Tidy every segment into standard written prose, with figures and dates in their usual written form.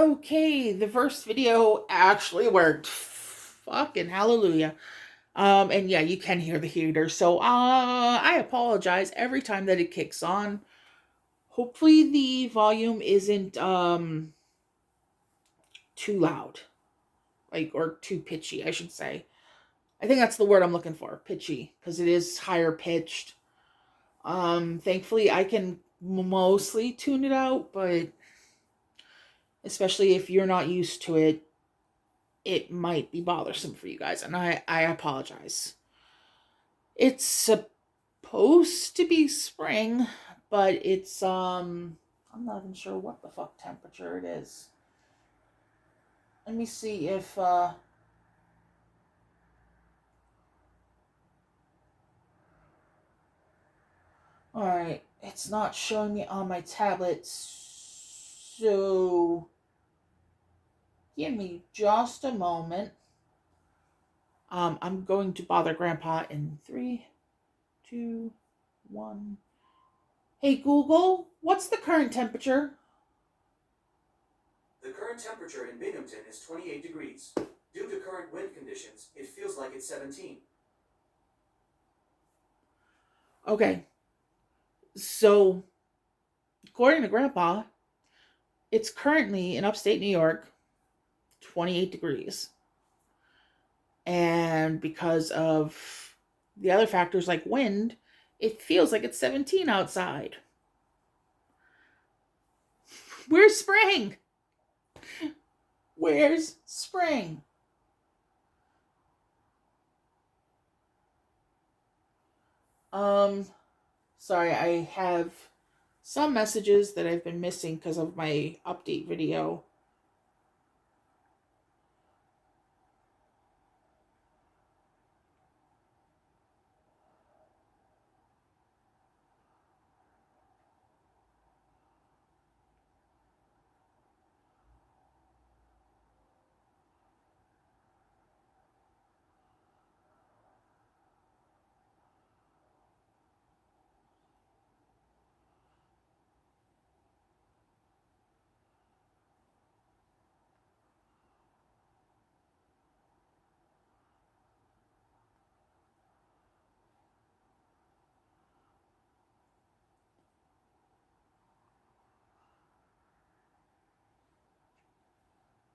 Okay, the first video actually worked. Fucking hallelujah. And yeah, you can hear the heater. So, I apologize every time that it kicks on. Hopefully the volume isn't, too loud. Or too pitchy, I should say. I think that's the word I'm looking for, pitchy, because it is higher pitched. Thankfully I can mostly tune it out, but especially if you're not used to it, it might be bothersome for you guys, and I apologize. It's supposed to be spring, but it's I'm not even sure what the fuck temperature it is. Let me see if alright, it's not showing me on my tablet, so give me just a moment. I'm going to bother Grandpa in 3, 2, 1. Hey Google, what's the current temperature? The current temperature in Binghamton is 28 degrees. Due to current wind conditions, it feels like it's 17. Okay, so according to Grandpa, it's currently in upstate New York 28 degrees. And because of the other factors like wind, it feels like it's 17 outside. Where's spring? Where's spring? Sorry, I have some messages that I've been missing because of my update video.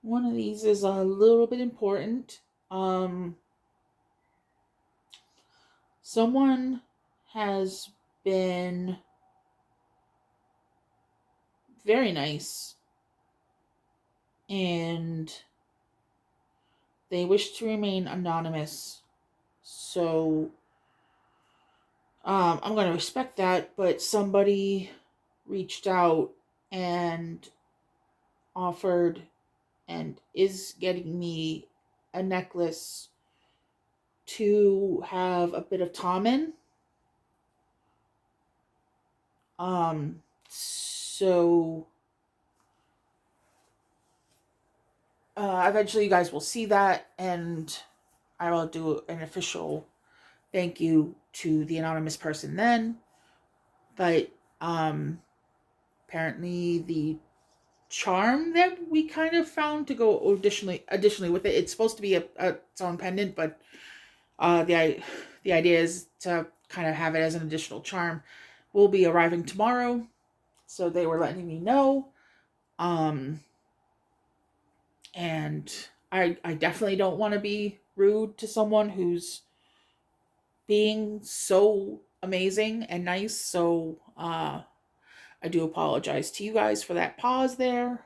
One of these is a little bit important. Someone has been very nice and they wish to remain anonymous. So I'm going to respect that, but somebody reached out and offered and is getting me a necklace to have a bit of Tom in. So eventually you guys will see that, and I will do an official thank you to the anonymous person then. But apparently the charm that we kind of found to go additionally with it, it's supposed to be a its own pendant, but the idea is to kind of have it as an additional charm, will be arriving tomorrow. So they were letting me know. And I definitely don't want to be rude to someone who's being so amazing and nice. So I do apologize to you guys for that pause there.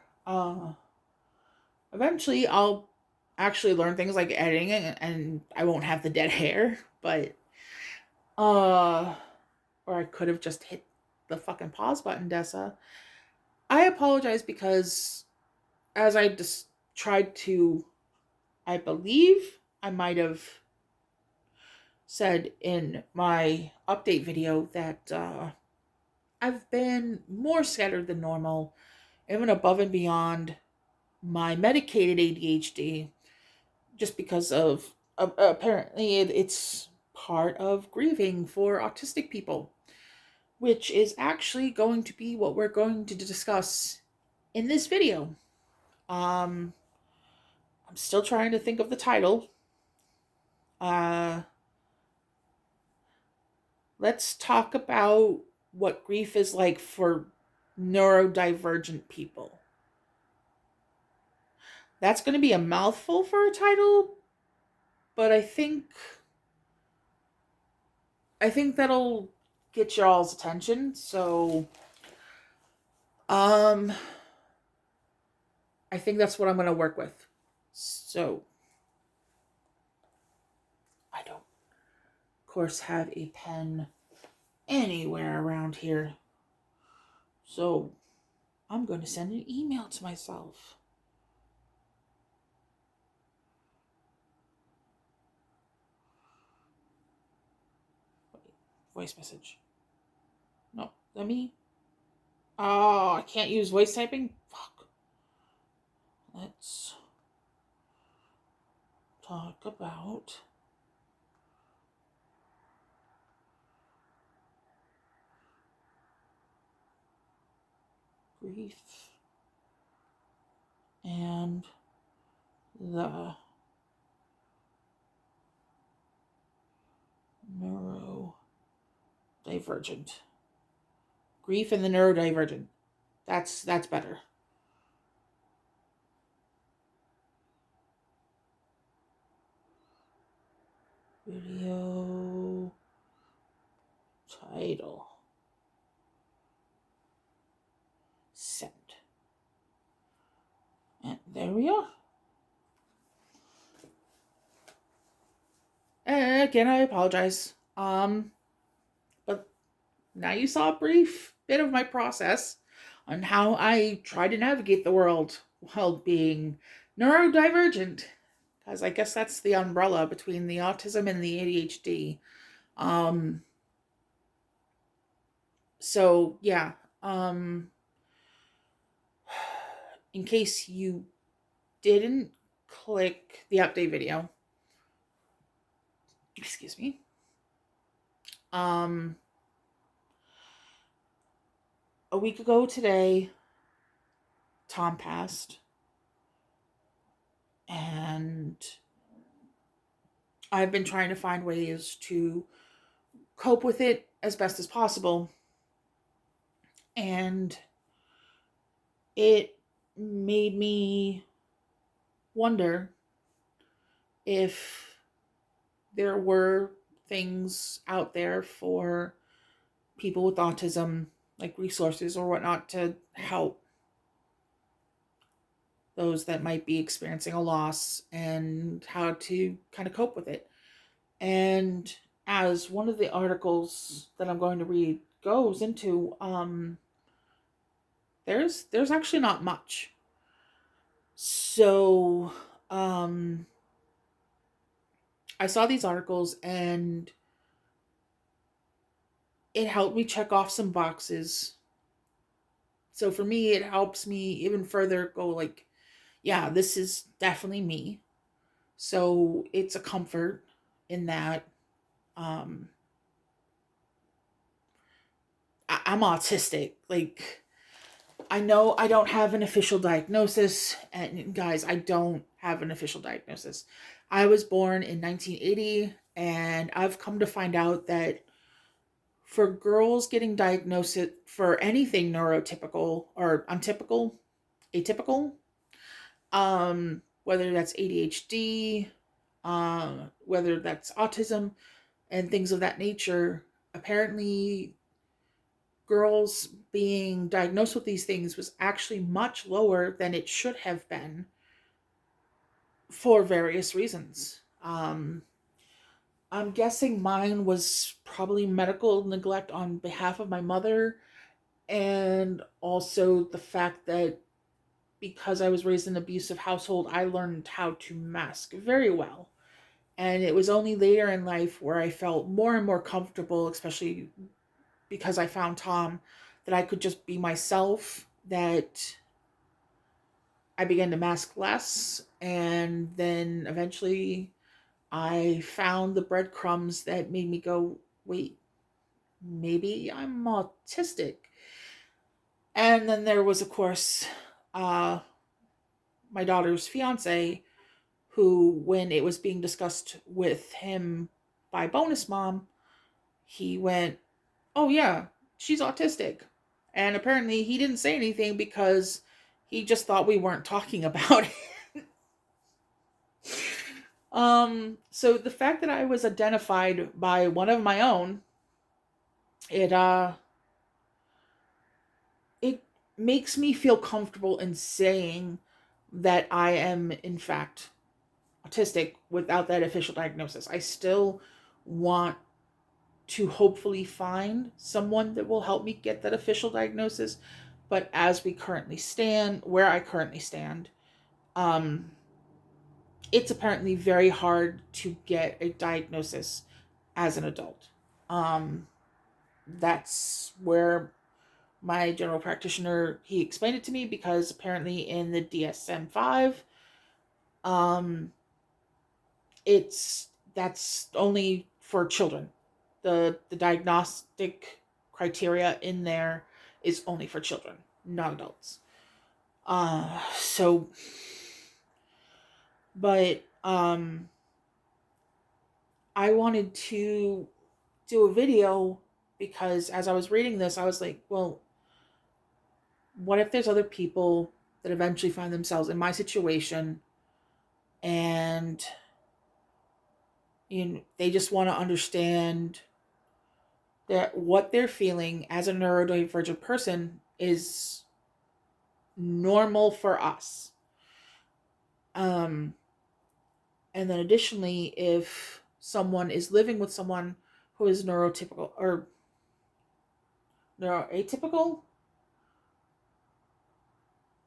Eventually I'll actually learn things like editing, and I won't have the dead hair, but or I could have just hit the fucking pause button, Dessa. I apologize because as I just tried to, I believe I might have said in my update video that I've been more scattered than normal, even above and beyond my medicated ADHD, just because of apparently it's part of grieving for autistic people, which is actually going to be what we're going to discuss in this video. Um, I'm still trying to think of the title. Uh, let's talk about what grief is like for neurodivergent people. That's going to be a mouthful for a title, but I think that'll get y'all's attention. So, um, I think that's what I'm going to work with. So, I don't, of course, have a pen anywhere around here. So, I'm going to send an email to myself. Voice message. No, let me. Oh, I can't use voice typing? Fuck. Let's talk about grief and the neurodivergent. Grief and the neurodivergent. That's better. Video title. Send. And there we are. And again, I apologize. But now you saw a brief bit of my process on how I try to navigate the world while being neurodivergent. Because I guess that's the umbrella between the autism and the ADHD. Um, so yeah. In case you didn't click the update video, excuse me. Um, a week ago today, Tom passed, and I've been trying to find ways to cope with it as best as possible. And it made me wonder if there were things out there for people with autism, like resources or whatnot, to help those that might be experiencing a loss and how to kind of cope with it. And as one of the articles that I'm going to read goes into, there's actually not much. So I saw these articles and it helped me check off some boxes. So for me, it helps me even further go like, yeah, this is definitely me. So it's a comfort in that um I'm autistic. Like, I know I don't have an official diagnosis, and guys, I don't have an official diagnosis. I was born in 1980, and I've come to find out that for girls getting diagnosed for anything neurotypical or untypical, atypical, whether that's ADHD, whether that's autism, and things of that nature, apparently girls being diagnosed with these things was actually much lower than it should have been for various reasons. I'm guessing mine was probably medical neglect on behalf of my mother, and also the fact that because I was raised in an abusive household, I learned how to mask very well. And it was only later in life where I felt more and more comfortable, especially because I found Tom, that I could just be myself, that I began to mask less. And then eventually I found the breadcrumbs that made me go, wait, maybe I'm autistic. And then there was, of course, uh, my daughter's fiance, who, when it was being discussed with him by bonus mom, he went, "Oh yeah, she's autistic." And apparently he didn't say anything because he just thought we weren't talking about it. So the fact that I was identified by one of my own, it it makes me feel comfortable in saying that I am in fact autistic without that official diagnosis. I still want to hopefully find someone that will help me get that official diagnosis. But as we currently stand, where I currently stand, um, it's apparently very hard to get a diagnosis as an adult. Um, that's where my general practitioner, he explained it to me, because apparently in the DSM-5, um, that's only for children. The diagnostic criteria in there is only for children, not adults. So, but I wanted to do a video because as I was reading this, I was like, well, what if there's other people that eventually find themselves in my situation, and they just want to understand that what they're feeling as a neurodivergent person is normal for us. Um, and then additionally, if someone is living with someone who is neurotypical or neuroatypical,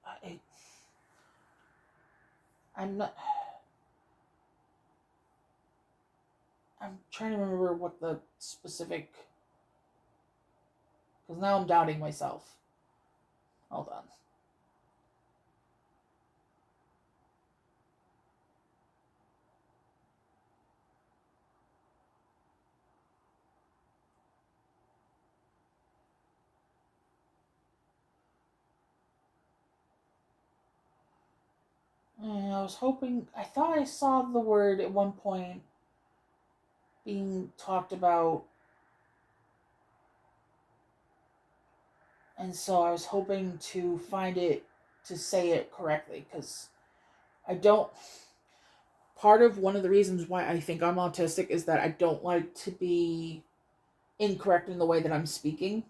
I, I'm not. I'm trying to remember what the specific. Because now I'm doubting myself. Hold on. I was hoping. I thought I saw the word at one point being talked about, and so I was hoping to find it to say it correctly, because I don't. Part of one of the reasons why I think I'm autistic is that I don't like to be incorrect in the way that I'm speaking.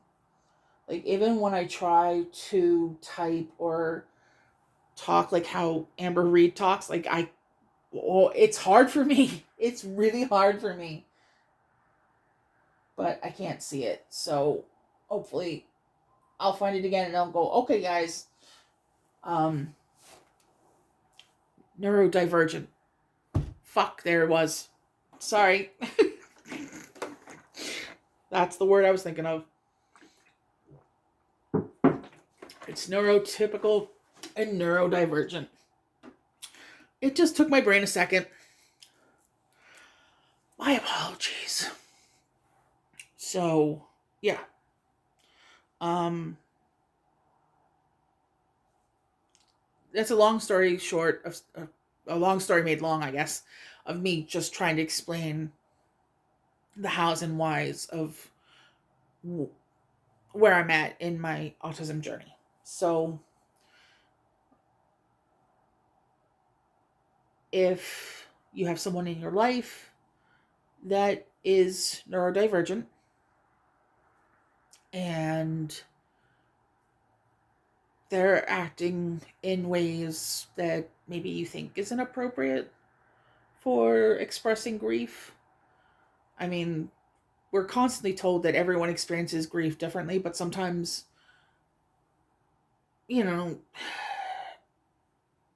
Like, even when I try to type or talk like how Amber Reed talks, like, it's hard for me. It's really hard for me. But I can't see it. So hopefully I'll find it again and I'll go, okay, guys. Um, Neurodivergent. Fuck, there it was. Sorry. That's the word I was thinking of. It's neurotypical and neurodivergent. It just took my brain a second. My apologies. So, yeah. Um, that's a long story short of a long story made long, I guess, of me just trying to explain the hows and whys of where I'm at in my autism journey. So, if you have someone in your life that is neurodivergent and they're acting in ways that maybe you think isn't appropriate for expressing grief. I mean, we're constantly told that everyone experiences grief differently, but sometimes, you know,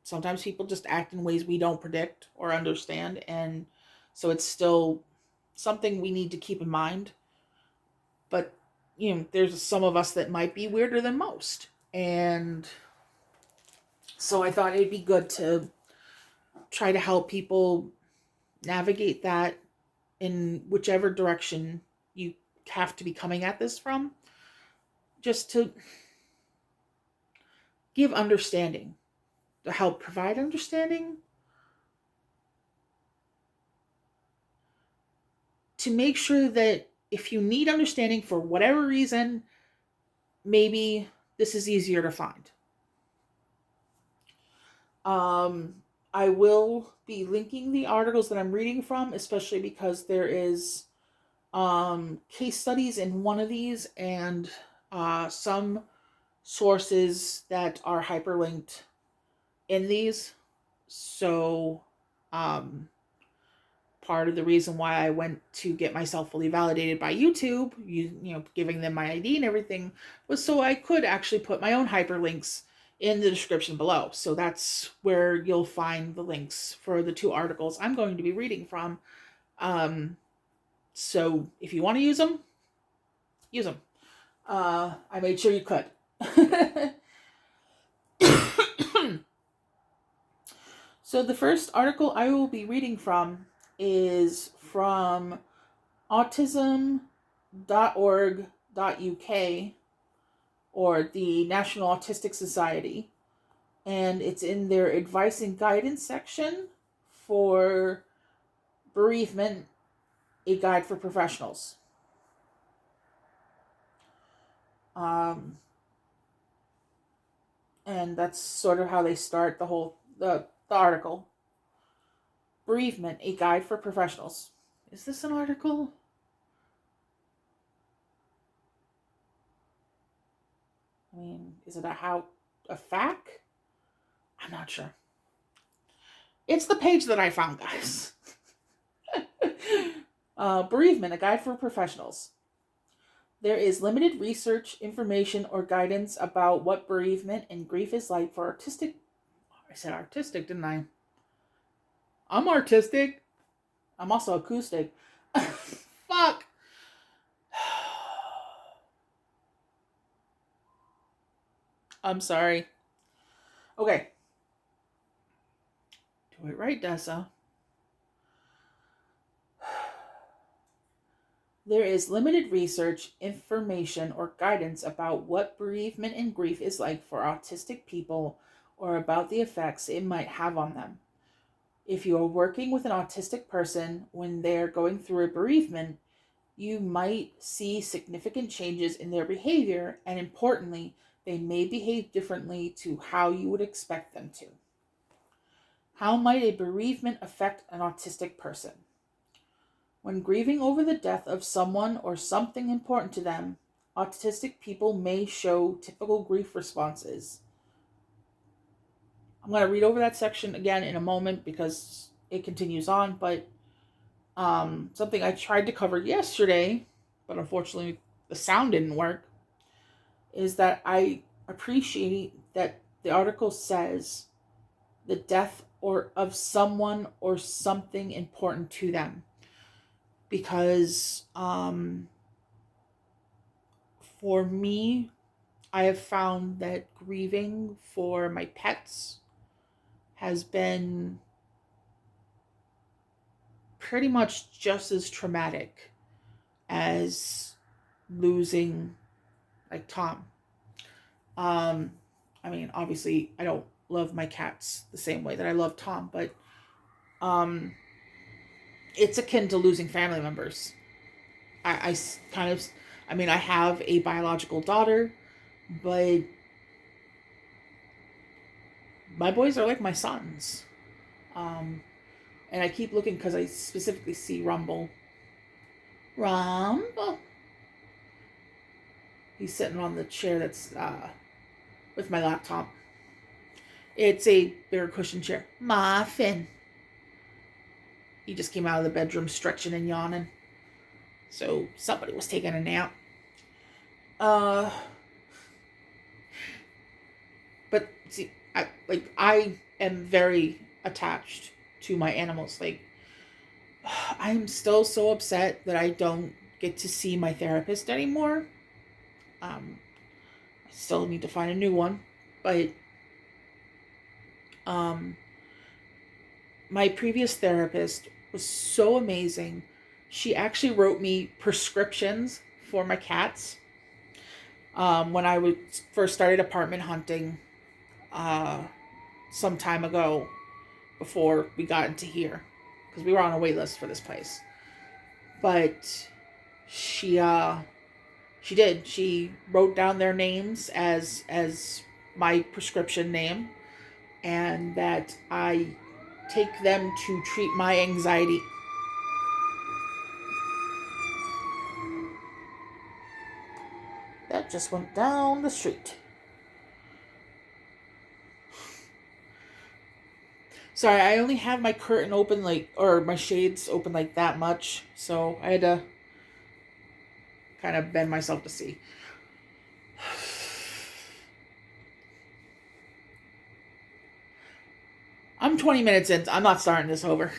sometimes people just act in ways we don't predict or understand, and so it's still something we need to keep in mind. But, there's some of us that might be weirder than most. And so I thought it'd be good to try to help people navigate that in whichever direction you have to be coming at this from, just to give understanding. to help provide understanding, to make sure that if you need understanding for whatever reason, maybe this is easier to find. Um, I will be linking the articles that I'm reading from, especially because there is case studies in one of these and some sources that are hyperlinked in these. So, um, part of the reason why I went to get myself fully validated by YouTube, giving them my ID and everything, was so I could actually put my own hyperlinks in the description below. So that's where you'll find the links for the two articles I'm going to be reading from. So if you want to use them, use them. I made sure you could. So the first article I will be reading from is from autism.org.uk, or the National Autistic Society, and it's in their advice and guidance section for bereavement, a guide for professionals. And that's sort of how they start the article. Bereavement, a guide for professionals. Is this an article? I mean, is it a fact? I'm not sure. It's the page that I found, guys. Bereavement, a guide for professionals. There is limited research, information, or guidance about what bereavement and grief is like for autistic. I said artistic, didn't I? I'm artistic. I'm also acoustic. Fuck. I'm sorry. Okay. Do it right, Dessa. There is limited research, information, or guidance about what bereavement and grief is like for autistic people or about the effects it might have on them. If you are working with an autistic person when they are going through a bereavement, you might see significant changes in their behavior, and importantly, they may behave differently to how you would expect them to. How might a bereavement affect an autistic person? When grieving over the death of someone or something important to them, autistic people may show typical grief responses. I'm going to read over that section again in a moment because it continues on, but something I tried to cover yesterday, but unfortunately the sound didn't work, is that I appreciate that the article says the death or of someone or something important to them. Because for me, I have found that grieving for my pets has been pretty much just as traumatic as losing, like, Tom. I mean, obviously, I don't love my cats the same way that I love Tom, but it's akin to losing family members. I kind of, I mean, I have a biological daughter, but my boys are like my sons. And I keep looking because I specifically see Rumble. Rumble. He's sitting on the chair that's with my laptop. It's a bigger cushion chair. Muffin. He just came out of the bedroom stretching and yawning. So somebody was taking a nap. But see, I am very attached to my animals. Like, I'm still so upset that I don't get to see my therapist anymore. I still need to find a new one, but my previous therapist was so amazing. She actually wrote me prescriptions for my cats. When I first started apartment hunting, some time ago before we got into here, because we were on a wait list for this place. But she did. She wrote down their names as my prescription name, and that I take them to treat my anxiety. That just went down the street. Sorry, I only have my curtain open or my shades open like that much, so I had to kind of bend myself to see. I'm 20 minutes in. I'm not starting this over.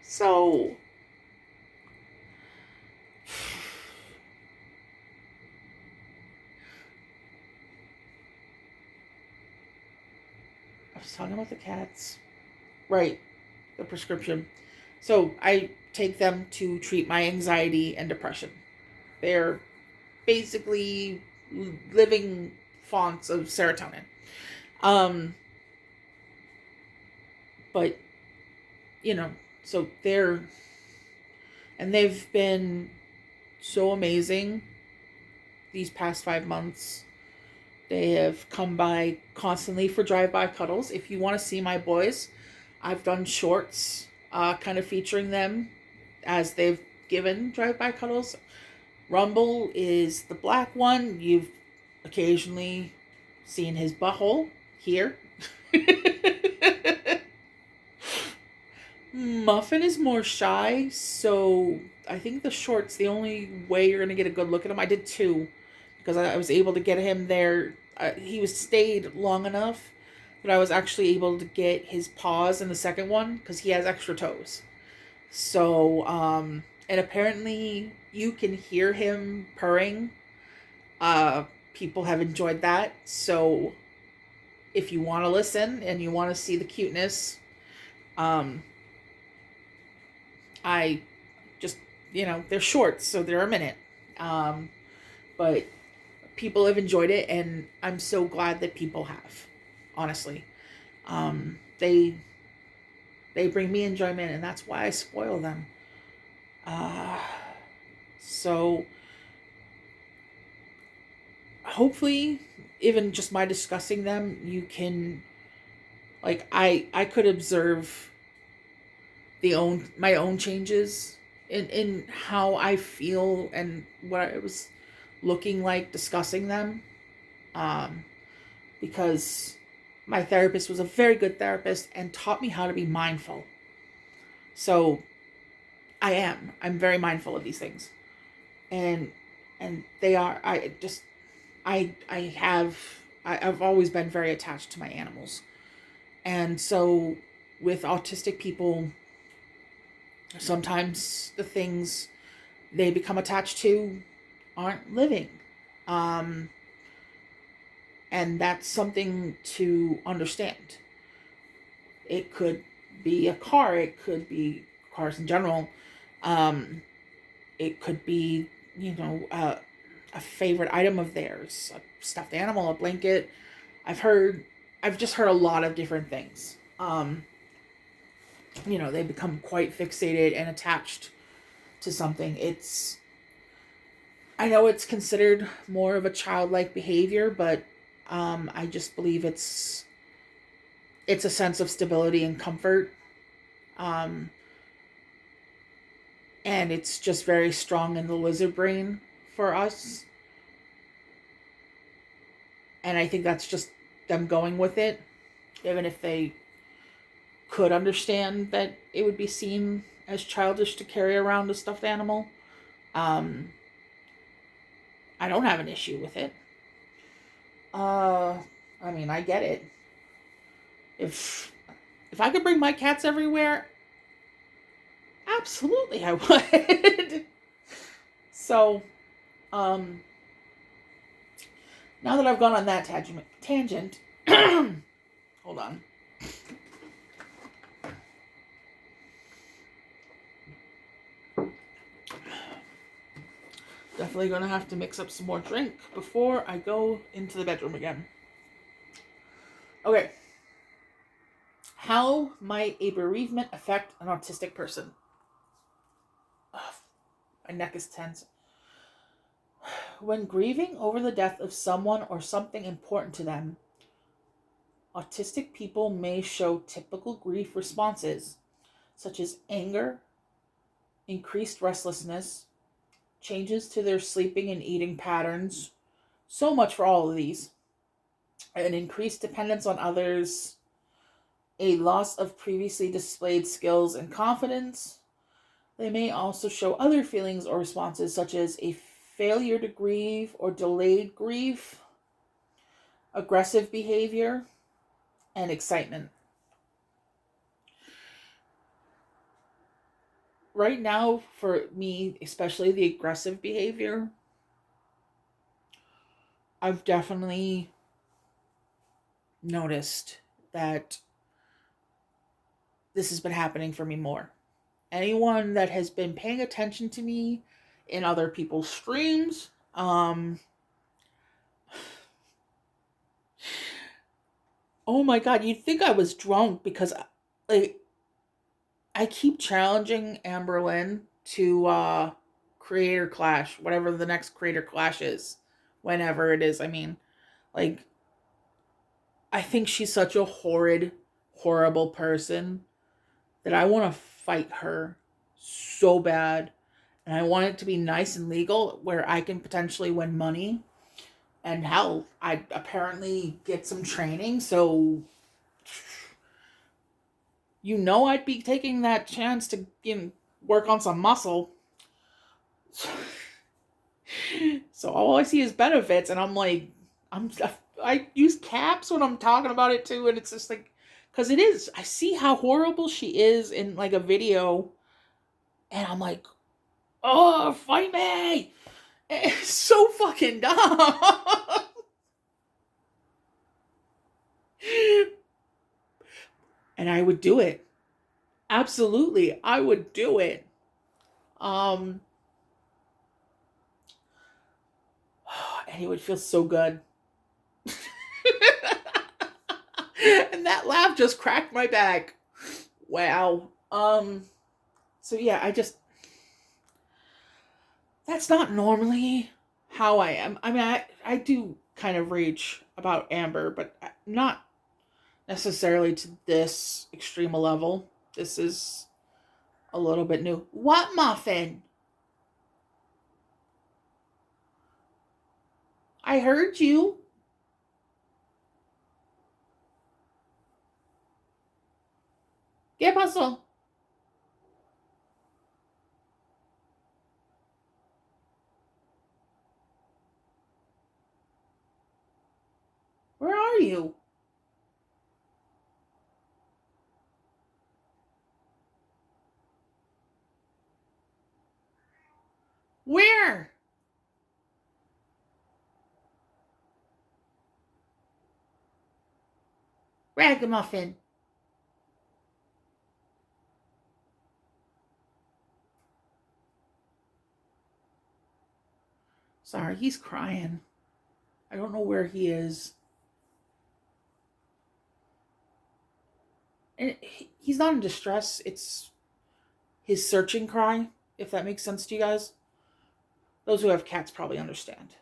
So, I was talking about the cats. Right, the prescription. So, I take them to treat my anxiety and depression. They're basically living fonts of serotonin. But, so they've been so amazing these past 5 months. They have come by constantly for drive-by cuddles. If you want to see my boys, I've done shorts kind of featuring them as they've given drive-by cuddles. Rumble is the black one. You've occasionally seen his butthole here. Muffin is more shy, so I think the short's the only way you're going to get a good look at him. I did 2 because I was able to get him there. He was stayed long enough that I was actually able to get his paws in the second one because he has extra toes. So, and apparently you can hear him purring. People have enjoyed that. So if you want to listen and you want to see the cuteness, I just, they're shorts, so they're a minute. But people have enjoyed it, and I'm so glad that people have, honestly. They bring me enjoyment, and that's why I spoil them. So hopefully, even just my discussing them, you can, I could observe my own changes in how I feel and what I was looking like discussing them. Because my therapist was a very good therapist and taught me how to be mindful. So I'm very mindful of these things. And they are, I've always been very attached to my animals. And so with autistic people, sometimes the things they become attached to aren't living. And that's something to understand. It could be a car. It could be cars in general. It could be, a favorite item of theirs, a stuffed animal, a blanket. I've just heard a lot of different things. They become quite fixated and attached to something. I know it's considered more of a childlike behavior, but I just believe it's a sense of stability and comfort. And it's just very strong in the lizard brain for us. And I think that's just them going with it, even if they could understand that it would be seen as childish to carry around a stuffed animal. I don't have an issue with it. I get it. If I could bring my cats everywhere, absolutely I would. So, now that I've gone on that tangent, hold on. definitely going to have to mix up some more drink before I go into the bedroom again. Okay. How might a bereavement affect an autistic person? Ugh, my neck is tense. When grieving over the death of someone or something important to them, autistic people may show typical grief responses, such as anger, increased restlessness, changes to their sleeping and eating patterns. So much for all of these. An increased dependence on others, a loss of previously displayed skills and confidence. They may also show other feelings or responses, such as a failure to grieve or delayed grief, aggressive behavior, and excitement. Right now, for me, especially the aggressive behavior, I've definitely noticed that this has been happening for me more. Anyone that has been paying attention to me in other people's streams, oh my god, you'd think I was drunk because like I keep challenging Amberlynn to creator clash, whatever the next creator clash is, whenever it is. I mean, like I think she's such a horrid, horrible person that I want to fight her so bad. And I want it to be nice and legal where I can potentially win money. And hell, I apparently get some training. So, I'd be taking that chance to work on some muscle. So all I see is benefits. And I'm like, I use caps when I'm talking about it too. And it's just like, because it is. I see how horrible she is in like a video. And I'm like, oh, fight me! It's so fucking dumb. And I would do it. Absolutely, I would do it. Um, and it would feel so good. And that laugh just cracked my back. Wow. So yeah, that's not normally how I am. I mean, I do kind of rage about Amber, but not necessarily to this extreme a level. This is a little bit new. What muffin? I heard you. ¿Qué pasó? Where are you? Where? Ragamuffin. Sorry, he's crying. I don't know where he is. And he's not in distress. It's his searching cry, if that makes sense to you guys. Those who have cats probably understand.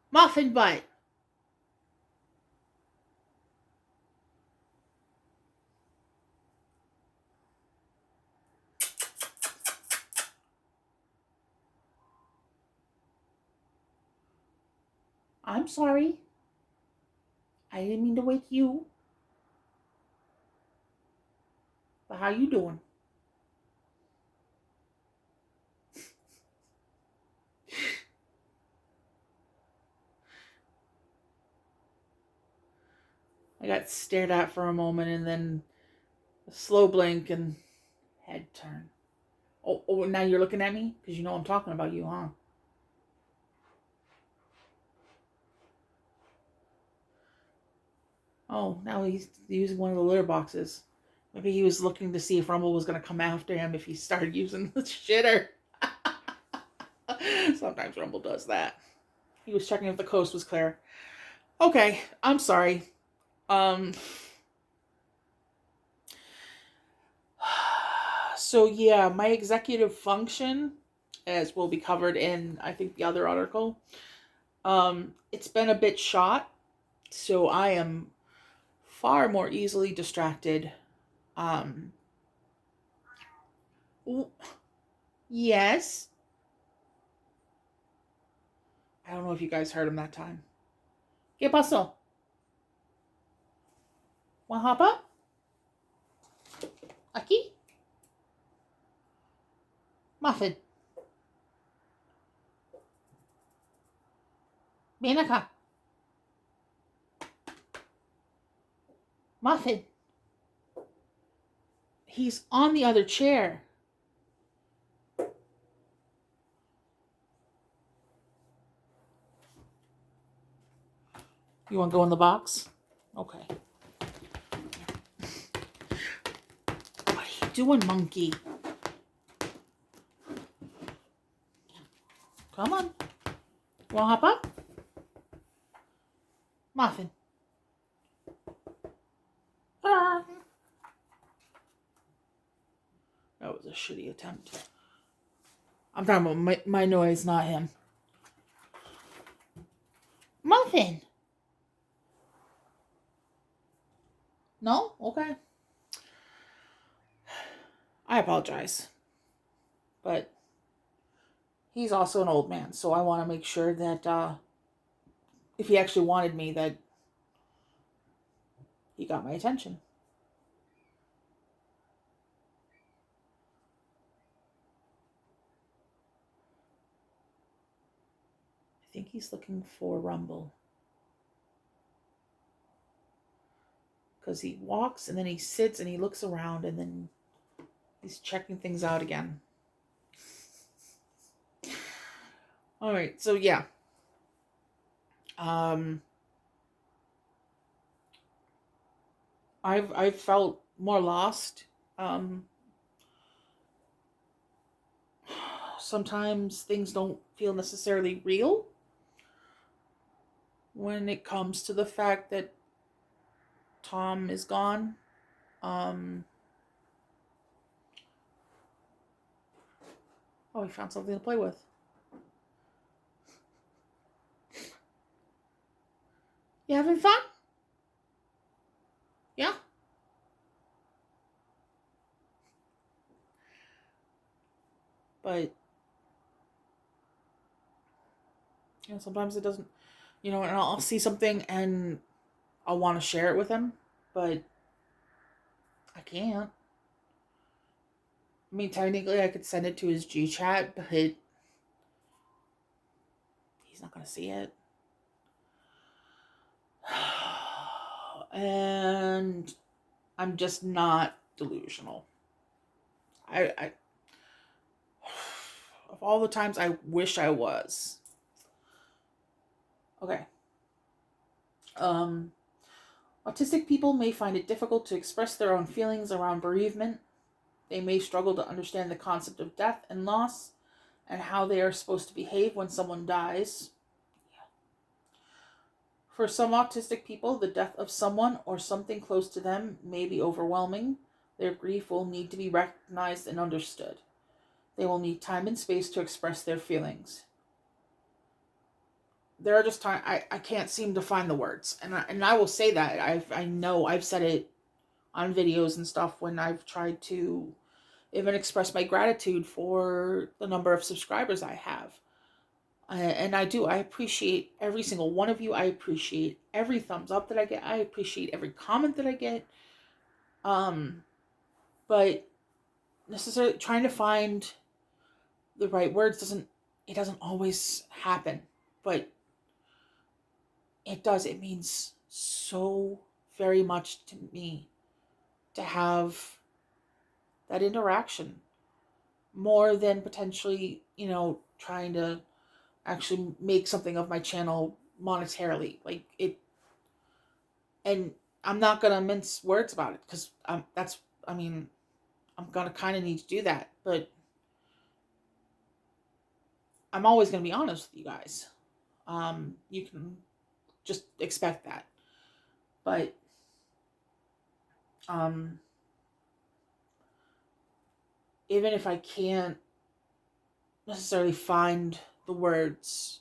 Muffin butt. I'm sorry. I didn't mean to wake you. But how you doing? I got stared at for a moment and then a slow blink and head turn. Oh, now you're looking at me? Because you know I'm talking about you, huh? Oh, now he's using one of the litter boxes. Maybe he was looking to see if Rumble was going to come after him if he started using the shitter. Sometimes Rumble does that. He was checking if the coast was clear. Okay, I'm sorry. So yeah, my executive function, as will be covered in I think the other article, it's been a bit shot, so I am far more easily distracted. Um, yes. I don't know if you guys heard him that time. ¿Qué pasó? Want to hop up? Aquí? Muffin. Ven acá. Muffin. He's on the other chair. You want to go in the box? Okay. What are you doing, monkey? Come on. You want to hop up? Muffin. Ah. That was a shitty attempt. I'm talking about my noise, not him. Muffin. No? Okay. I apologize. But he's also an old man, so I want to make sure that if he actually wanted me, that he got my attention. I think he's looking for Rumble. Because he walks and then he sits and he looks around and then he's checking things out again. All right, so yeah. I've felt more lost. Sometimes things don't feel necessarily real when it comes to the fact that Tom is gone. Oh, he found something to play with. You having fun? Yeah. But sometimes it doesn't. And I'll see something and I'll want to share it with him, but I can't. I mean, technically, I could send it to his G chat, but he's not gonna see it. And I'm just not delusional. I of all the times I wish I was. Okay. Autistic people may find it difficult to express their own feelings around bereavement. They may struggle to understand the concept of death and loss and how they are supposed to behave when someone dies. For some autistic people, the death of someone or something close to them may be overwhelming. Their grief will need to be recognized and understood. They will need time and space to express their feelings. There are just times I can't seem to find the words. And I will say that. I know I've said it on videos and stuff when I've tried to even express my gratitude for the number of subscribers I have. And I do. I appreciate every single one of you. I appreciate every thumbs up that I get. I appreciate every comment that I get. But necessarily trying to find the right words doesn't always happen. But it does. It means so very much to me to have that interaction more than potentially, trying to actually make something of my channel monetarily. And I'm not gonna mince words about it because I'm gonna kind of need to do that, but I'm always going to be honest with you guys. You can just expect that. But um, even if I can't necessarily find the words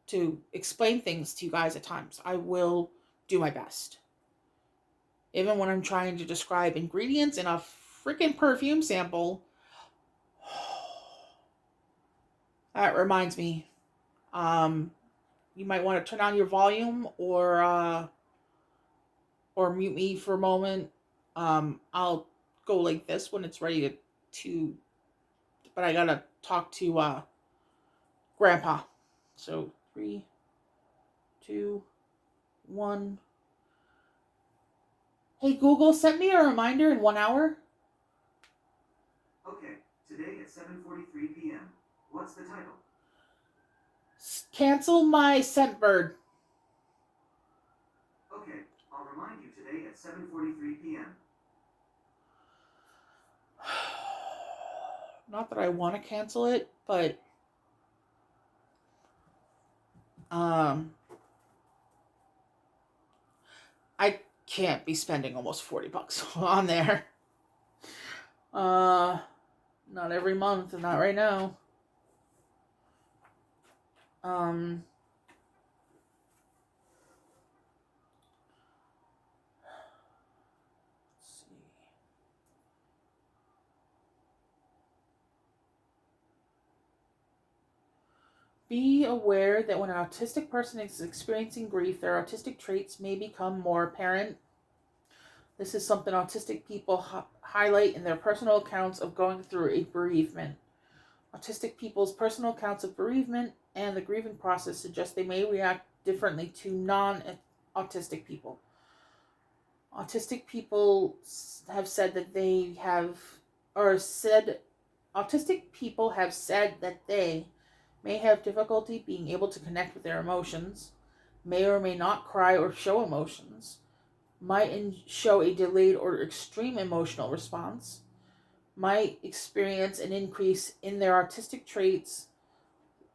to explain things to you guys at times, I will do my best. Even when I'm trying to describe ingredients in a freaking perfume sample, that reminds me. Um, you might want to turn on your volume or mute me for a moment. I'll go like this when it's ready to but I gotta talk to Grandpa. So 3, 2, 1. Hey Google, send me a reminder in 1 hour. Okay, today at 7:43 p.m. What's the title? Cancel my Scentbird. Okay, I'll remind you today at 7:43 p.m. Not that I want to cancel it, but um, I can't be spending almost $40 on there. Not every month, not right now. Um, let's see. Be aware that when an autistic person is experiencing grief, their autistic traits may become more apparent. This is something autistic people highlight in their personal accounts of going through a bereavement. Autistic people's personal accounts of bereavement and the grieving process suggest they may react differently to non-autistic people. Autistic people have said that they have, or said, autistic people have said that they may have difficulty being able to connect with their emotions, may or may not cry or show emotions, might show a delayed or extreme emotional response, might experience an increase in their artistic traits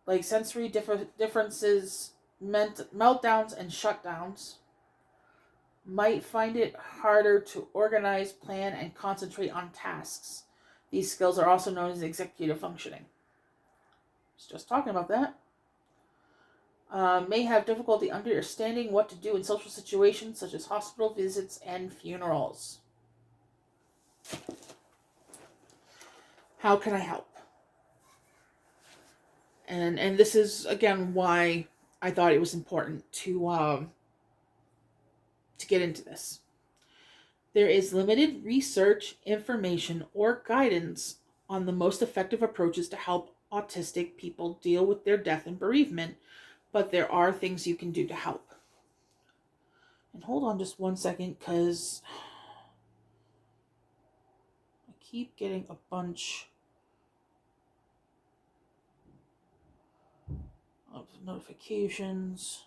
like sensory differences, meltdowns, and shutdowns, might find it harder to organize, plan, and concentrate on tasks. These skills are also known as executive functioning. I was just talking about that. May have difficulty understanding what to do in social situations such as hospital visits and funerals. How can I help? And this is again why I thought it was important to get into this. There is limited research, information, or guidance on the most effective approaches to help autistic people deal with their death and bereavement, but there are things you can do to help. And hold on just 1 second, because I keep getting a bunch of notifications.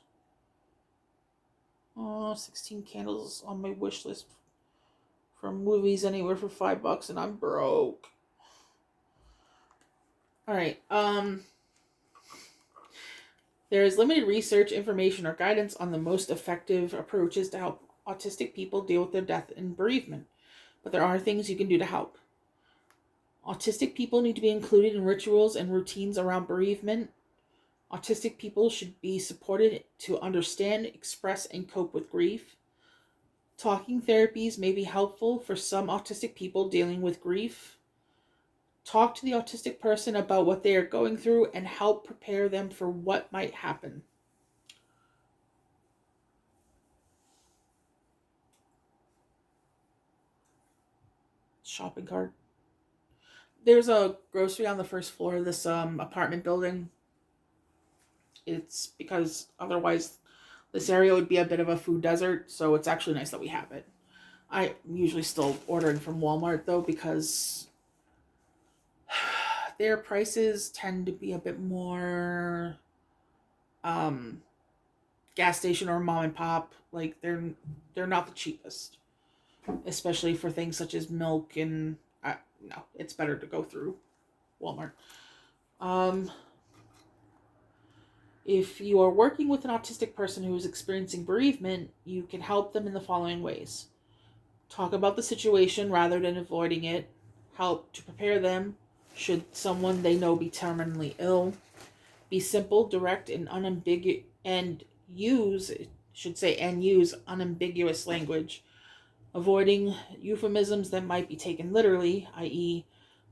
Oh, 16 candles on my wish list for movies anywhere for $5, and I'm broke. All right. There is limited research, information, or guidance on the most effective approaches to help autistic people deal with their death and bereavement, but there are things you can do to help. Autistic people need to be included in rituals and routines around bereavement. Autistic people should be supported to understand, express, and cope with grief. Talking therapies may be helpful for some autistic people dealing with grief. Talk to the autistic person about what they are going through and help prepare them for what might happen. Shopping cart. There's a grocery on the first floor of this apartment building. It's because otherwise this area would be a bit of a food desert, so it's actually nice that we have it. I'm usually still ordering from Walmart though, because their prices tend to be a bit more gas station or mom and pop. Like they're not the cheapest, especially for things such as milk and no, it's better to go through Walmart. Um, if you are working with an autistic person who is experiencing bereavement, you can help them in the following ways. Talk about the situation rather than avoiding it. Help to prepare them should someone they know be terminally ill. Be simple, direct, and unambiguous, and use unambiguous language, avoiding euphemisms that might be taken literally, i.e.,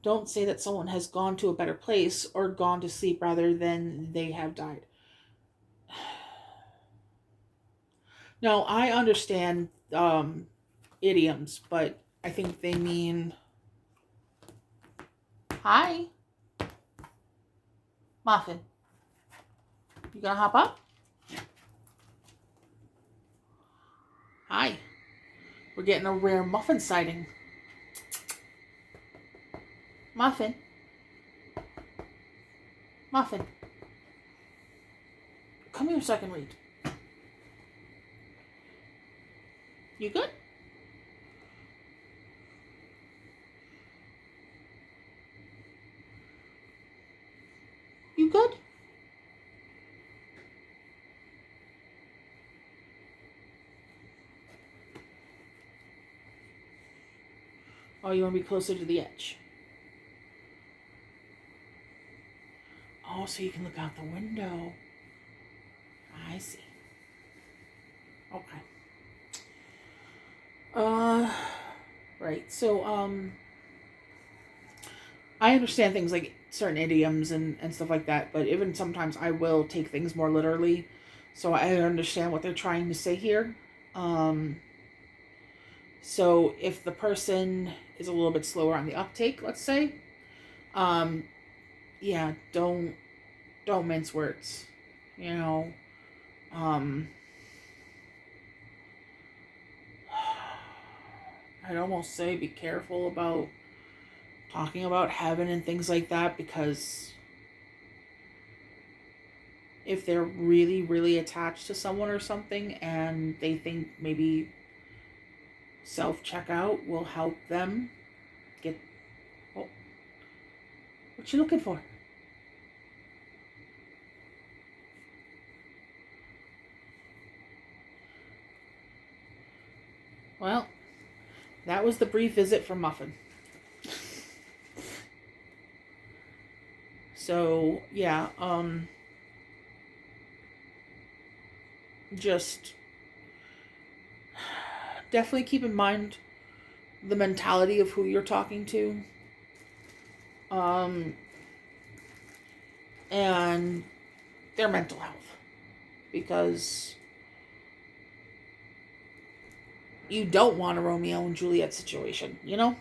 don't say that someone has gone to a better place or gone to sleep rather than they have died. Now, I understand idioms, but I think they mean, hi, Muffin. You gonna hop up? Hi. We're getting a rare Muffin sighting. Muffin. Muffin. Come here so I can read. You good? You good? Oh, you want to be closer to the edge? Oh, so you can look out the window. I see. Okay. Right. So, I understand things like certain idioms and stuff like that, but even sometimes I will take things more literally. So I understand what they're trying to say here. Um, so if the person is a little bit slower on the uptake, let's say, um, yeah, don't mince words. You know, um, I'd almost say be careful about talking about heaven and things like that, because if they're really, really attached to someone or something and they think maybe self-checkout will help them get... Oh, what you looking for? Well, that was the brief visit from Muffin. So, yeah, just definitely keep in mind the mentality of who you're talking to. And their mental health. Because you don't want a Romeo and Juliet situation, you know?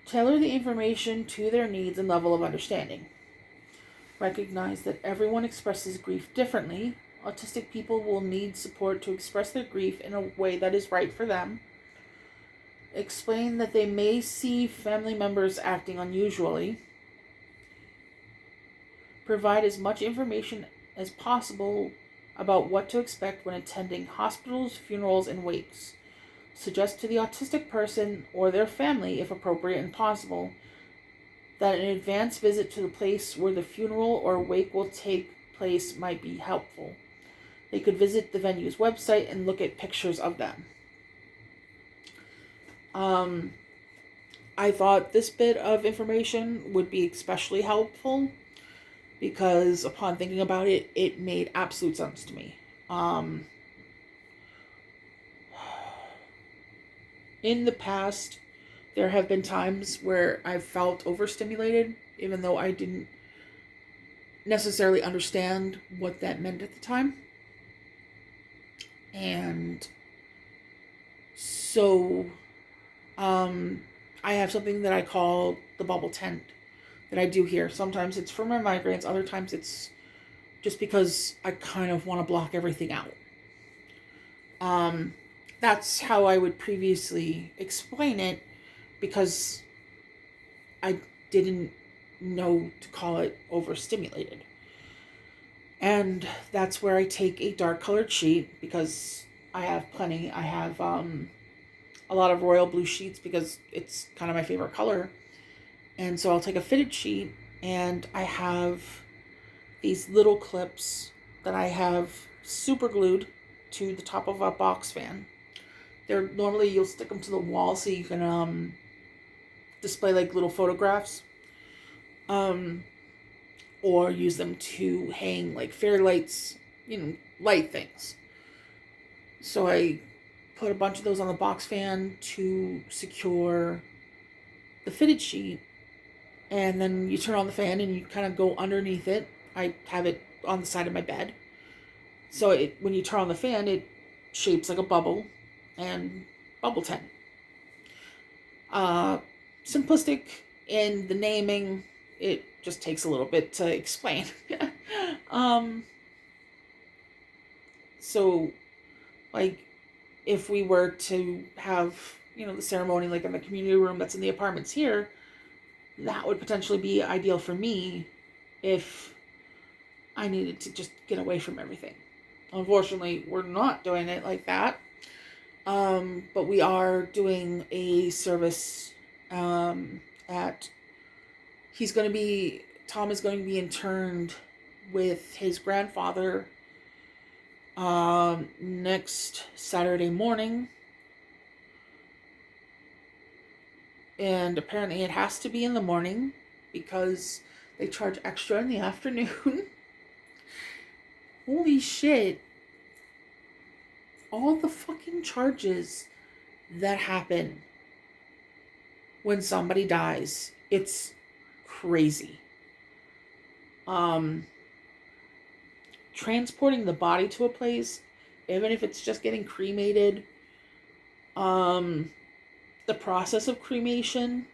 Tailor the information to their needs and level of understanding. Recognize that everyone expresses grief differently. Autistic people will need support to express their grief in a way that is right for them. Explain that they may see family members acting unusually. Provide as much information as possible about what to expect when attending hospitals, funerals, and wakes. Suggest to the autistic person or their family, if appropriate and possible, that an advance visit to the place where the funeral or wake will take place might be helpful. They could visit the venue's website and look at pictures of them. I thought this bit of information would be especially helpful because upon thinking about it, it made absolute sense to me. In the past, there have been times where I've felt overstimulated, even though I didn't necessarily understand what that meant at the time. And so, I have something that I call the bubble tent that I do here. Sometimes it's for my migraines, other times it's just because I kind of want to block everything out. That's how I would previously explain it, because I didn't know to call it overstimulated. And that's where I take a dark colored sheet, because I have plenty. I have a lot of royal blue sheets because it's kind of my favorite color. And so I'll take a fitted sheet, and I have these little clips that I have super glued to the top of a box fan. They're normally, you'll stick them to the wall so you can display like little photographs, um, or use them to hang like fairy lights, light things. So I put a bunch of those on the box fan to secure the fitted sheet, and then you turn on the fan and you kind of go underneath it. I have it on the side of my bed, so when you turn on the fan, it shapes like a bubble and bubble tent. Uh, Simplistic in the naming. It just takes a little bit to explain. um, so, like, if we were to have, the ceremony like in the community room that's in the apartments here, that would potentially be ideal for me if I needed to just get away from everything. Unfortunately, we're not doing it like that. But we are doing a service at Tom is going to be interned with his grandfather next Saturday morning. And apparently it has to be in the morning because they charge extra in the afternoon. Holy shit. All the fucking charges that happen when somebody dies. It's crazy. Transporting the body to a place, even if it's just getting cremated, the process of cremation,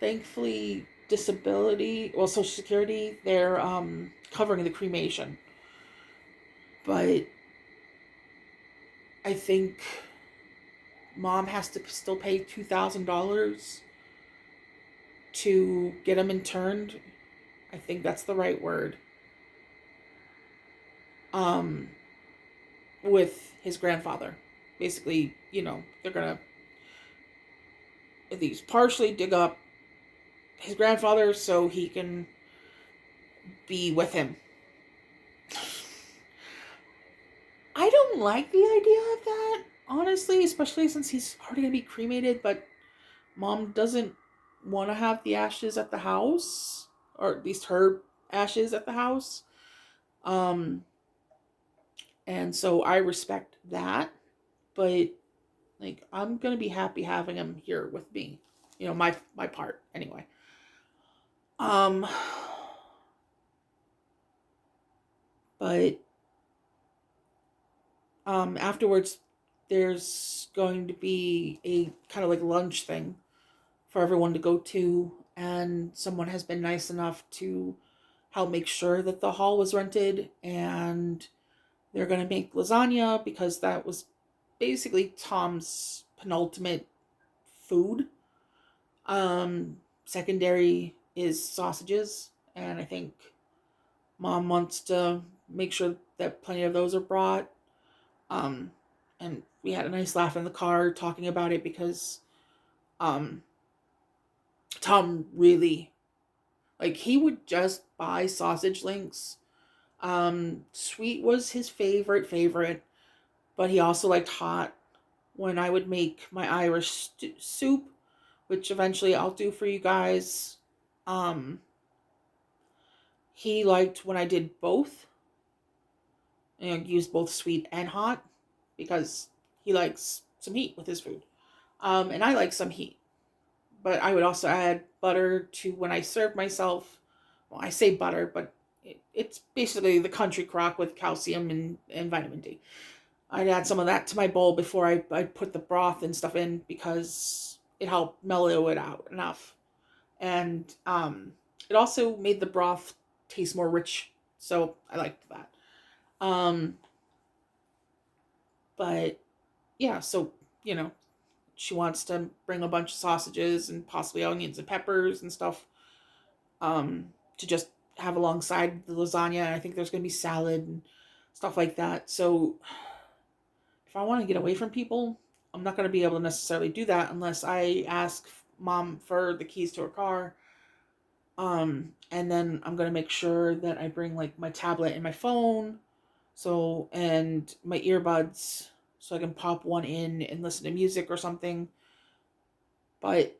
thankfully Social Security, they're covering the cremation. But I think Mom has to still pay $2,000 to get him interned. I think that's the right word. With his grandfather. Basically, they're gonna at least partially dig up his grandfather so he can be with him. I don't like the idea of that, honestly, especially since he's already gonna be cremated, but Mom doesn't want to have the ashes at the house, or at least her ashes at the house. And so I respect that, but like I'm gonna be happy having him here with me. My part anyway. Um, but afterwards, there's going to be a kind of like lunch thing for everyone to go to, and someone has been nice enough to help make sure that the hall was rented, and they're going to make lasagna because that was basically Tom's penultimate food. Secondary is sausages, and I think Mom wants to make sure that plenty of those are brought. Um, and we had a nice laugh in the car talking about it because um, Tom really, like, he would just buy sausage links. Sweet was his favorite, but he also liked hot. When I would make my Irish soup, which eventually I'll do for you guys, um, he liked when I did both, used both sweet and hot, because he likes some heat with his food. And I like some heat. But I would also add butter to when I serve myself. Well, I say butter, but it's basically the country crock with calcium and vitamin D. I'd add some of that to my bowl before I put the broth and stuff in because it helped mellow it out enough. And it also made the broth taste more rich. So I liked that. Um, but yeah, so, you know, she wants to bring a bunch of sausages and possibly onions and peppers and stuff to just have alongside the lasagna. I think there's going to be salad and stuff like that. So if I want to get away from people, I'm not going to be able to necessarily do that unless I ask mom for the keys to her car. And then I'm going to make sure that I bring like my tablet and my phone, so, and my earbuds, so I can pop one in and listen to music or something. But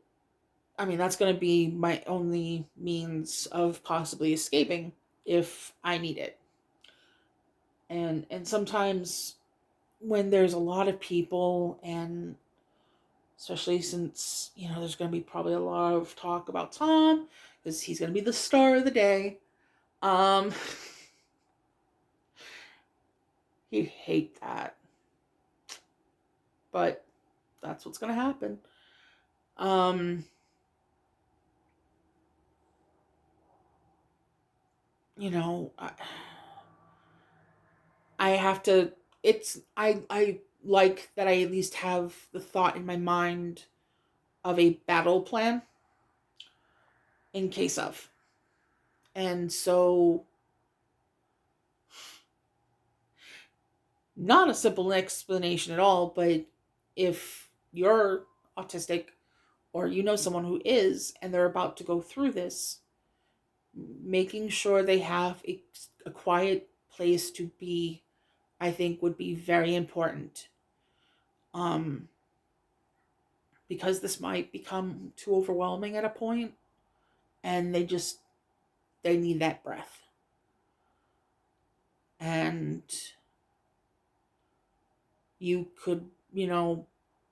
I mean, that's going to be my only means of possibly escaping if I need it. And sometimes when there's a lot of people, and especially since, there's going to be probably a lot of talk about Tom because he's going to be the star of the day. Um he'd hate that, but that's what's going to happen. Um you know, I have to, I like that I at least have the thought in my mind of a battle plan in case of. And so, not a simple explanation at all, but if you're autistic or you know someone who is and they're about to go through this, making sure they have a quiet place to be, I think would be very important. Um because this might become too overwhelming at a point, and they need that breath. And you could,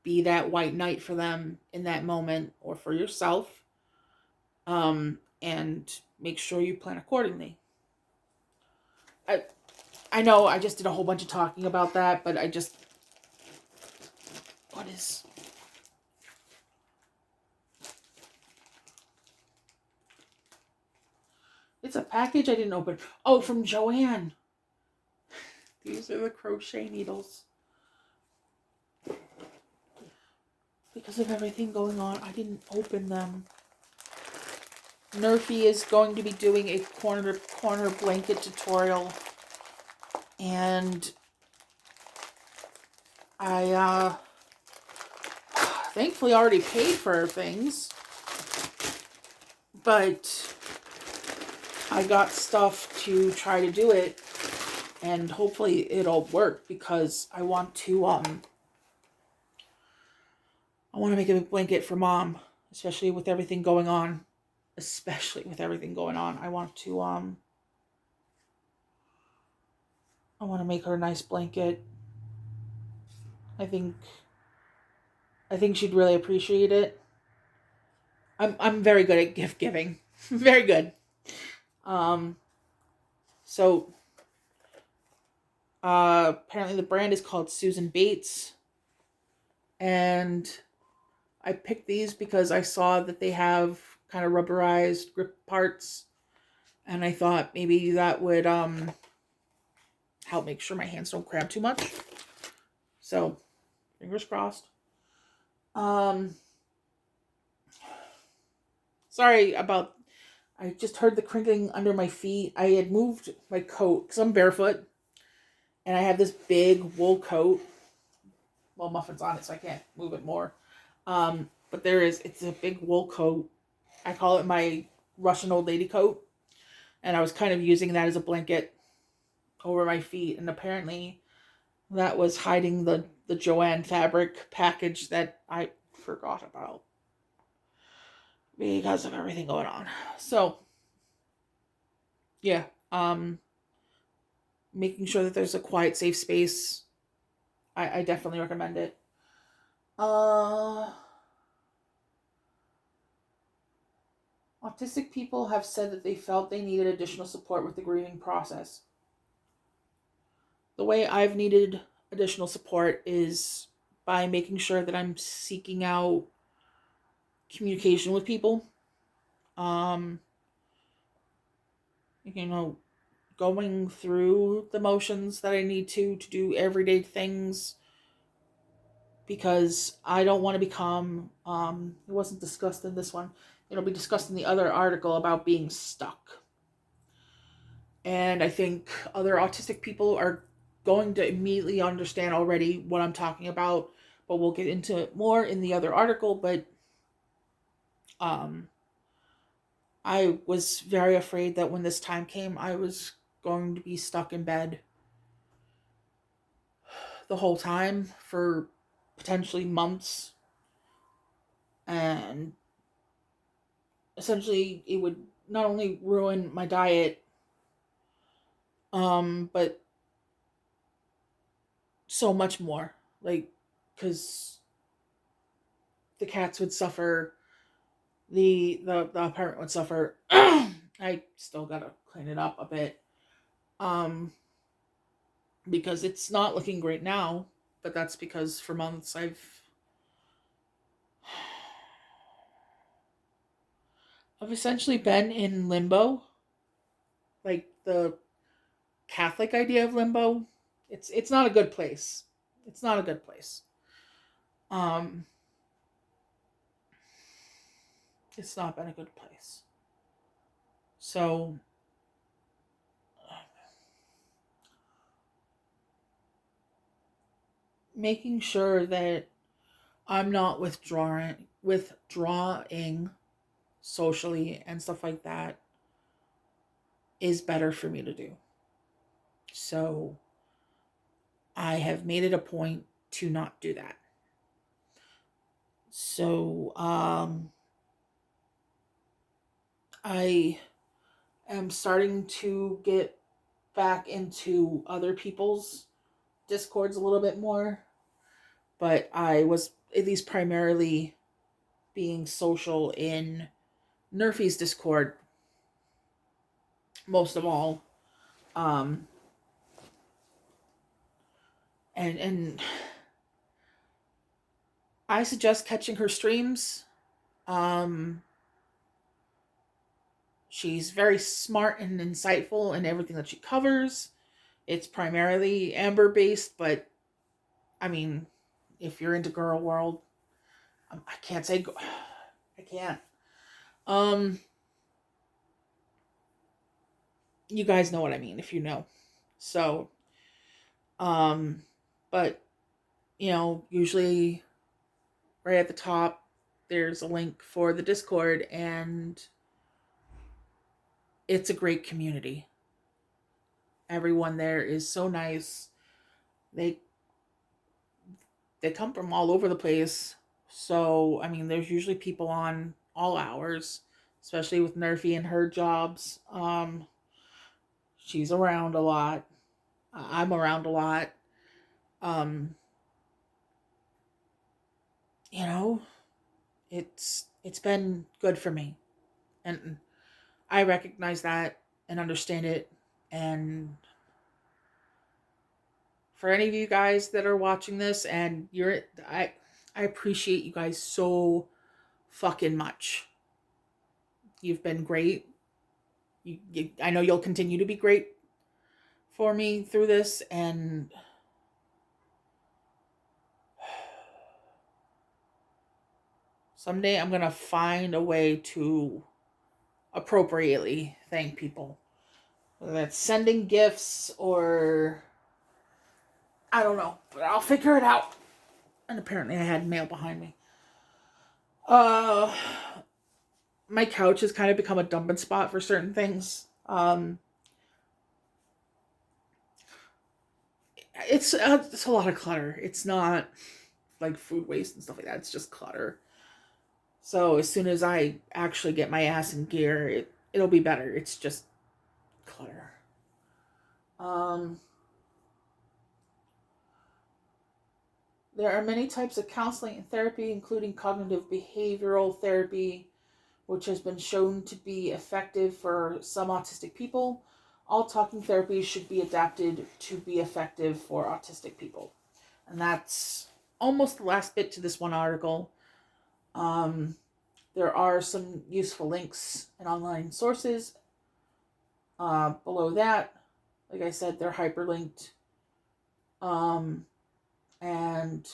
be that white knight for them in that moment or for yourself. And make sure you plan accordingly. I I know I just did a whole bunch of talking about that, but what is, it's a package I didn't open. Oh, from Joanne. These are the crochet needles. Because of everything going on, I didn't open them. Nerfy is going to be doing a corner blanket tutorial, and I thankfully already paid for things, but I got stuff to try to do it, and hopefully it'll work because I want to make a big blanket for mom, especially with everything going on. I want to make her a nice blanket. I think I think she'd really appreciate it. I'm very good at gift giving. Very good. Um so apparently the brand is called Susan Bates, and I picked these because I saw that they have kind of rubberized grip parts, and I thought maybe that would help make sure my hands don't cramp too much. So, fingers crossed. Um Sorry about, I just heard the crinkling under my feet. I had moved my coat because I'm barefoot, and I have this big wool coat. Well, Muffin's on it, so I can't move it more. But it's a big wool coat. I call it my Russian old lady coat, and I was kind of using that as a blanket over my feet, and apparently that was hiding the Joanne fabric package that I forgot about because of everything going on. So, yeah, making sure that there's a quiet, safe space. I definitely recommend it. Uh, Autistic people have said that they felt they needed additional support with the grieving process. The way I've needed additional support is by making sure that I'm seeking out communication with people. Um, you know, going through the motions that I need to do everyday things, because I don't want to become, it wasn't discussed in this one, it'll be discussed in the other article about being stuck. And I think other autistic people are going to immediately understand already what I'm talking about, but we'll get into it more in the other article. But um, I was very afraid that when this time came, I was going to be stuck in bed the whole time for potentially months, and essentially it would not only ruin my diet, but so much more. Like, because the cats would suffer, the apartment would suffer. I still gotta clean it up a bit, um, because it's not looking great now. But that's because for months I've essentially been in limbo, like the Catholic idea of limbo. It's not a good place. It's not a good place. Um, it's not been a good place. So making sure that I'm not withdrawing socially and stuff like that is better for me to do. So I have made it a point to not do that. So I am starting to get back into other people's discords a little bit more, but I was at least primarily being social in Nerfy's Discord most of all. Um, and I suggest catching her streams. Um, she's very smart and insightful in everything that she covers. It's primarily Amber based, but I mean, if you're into Girl World, I can't say I can't. Um, you guys know what I mean if you know. So, um, but usually right at the top there's a link for the Discord, and it's a great community. Everyone there is so nice. They they come from all over the place. So, I mean, there's usually people on all hours, especially with Nerfy and her jobs. She's around a lot. I'm around a lot. Um, you know, it's been good for me. And I recognize that and understand it. And for any of you guys that are watching this, and I appreciate you guys so fucking much. You've been great. I know you'll continue to be great for me through this, and someday I'm gonna find a way to appropriately thank people. Whether that's sending gifts or I don't know, but I'll figure it out. And apparently I had mail behind me. Uh my couch has kind of become a dumping spot for certain things. It's a lot of clutter. It's not like food waste and stuff like that. It's just clutter. So as soon as I actually get my ass in gear, it'll be better. It's just clutter. Um, there are many types of counseling and therapy, including cognitive behavioral therapy, which has been shown to be effective for some autistic people. All talking therapies should be adapted to be effective for autistic people. And that's almost the last bit to this one article. Um, there are some useful links and online sources below that. Like I said, they're hyperlinked. Um, and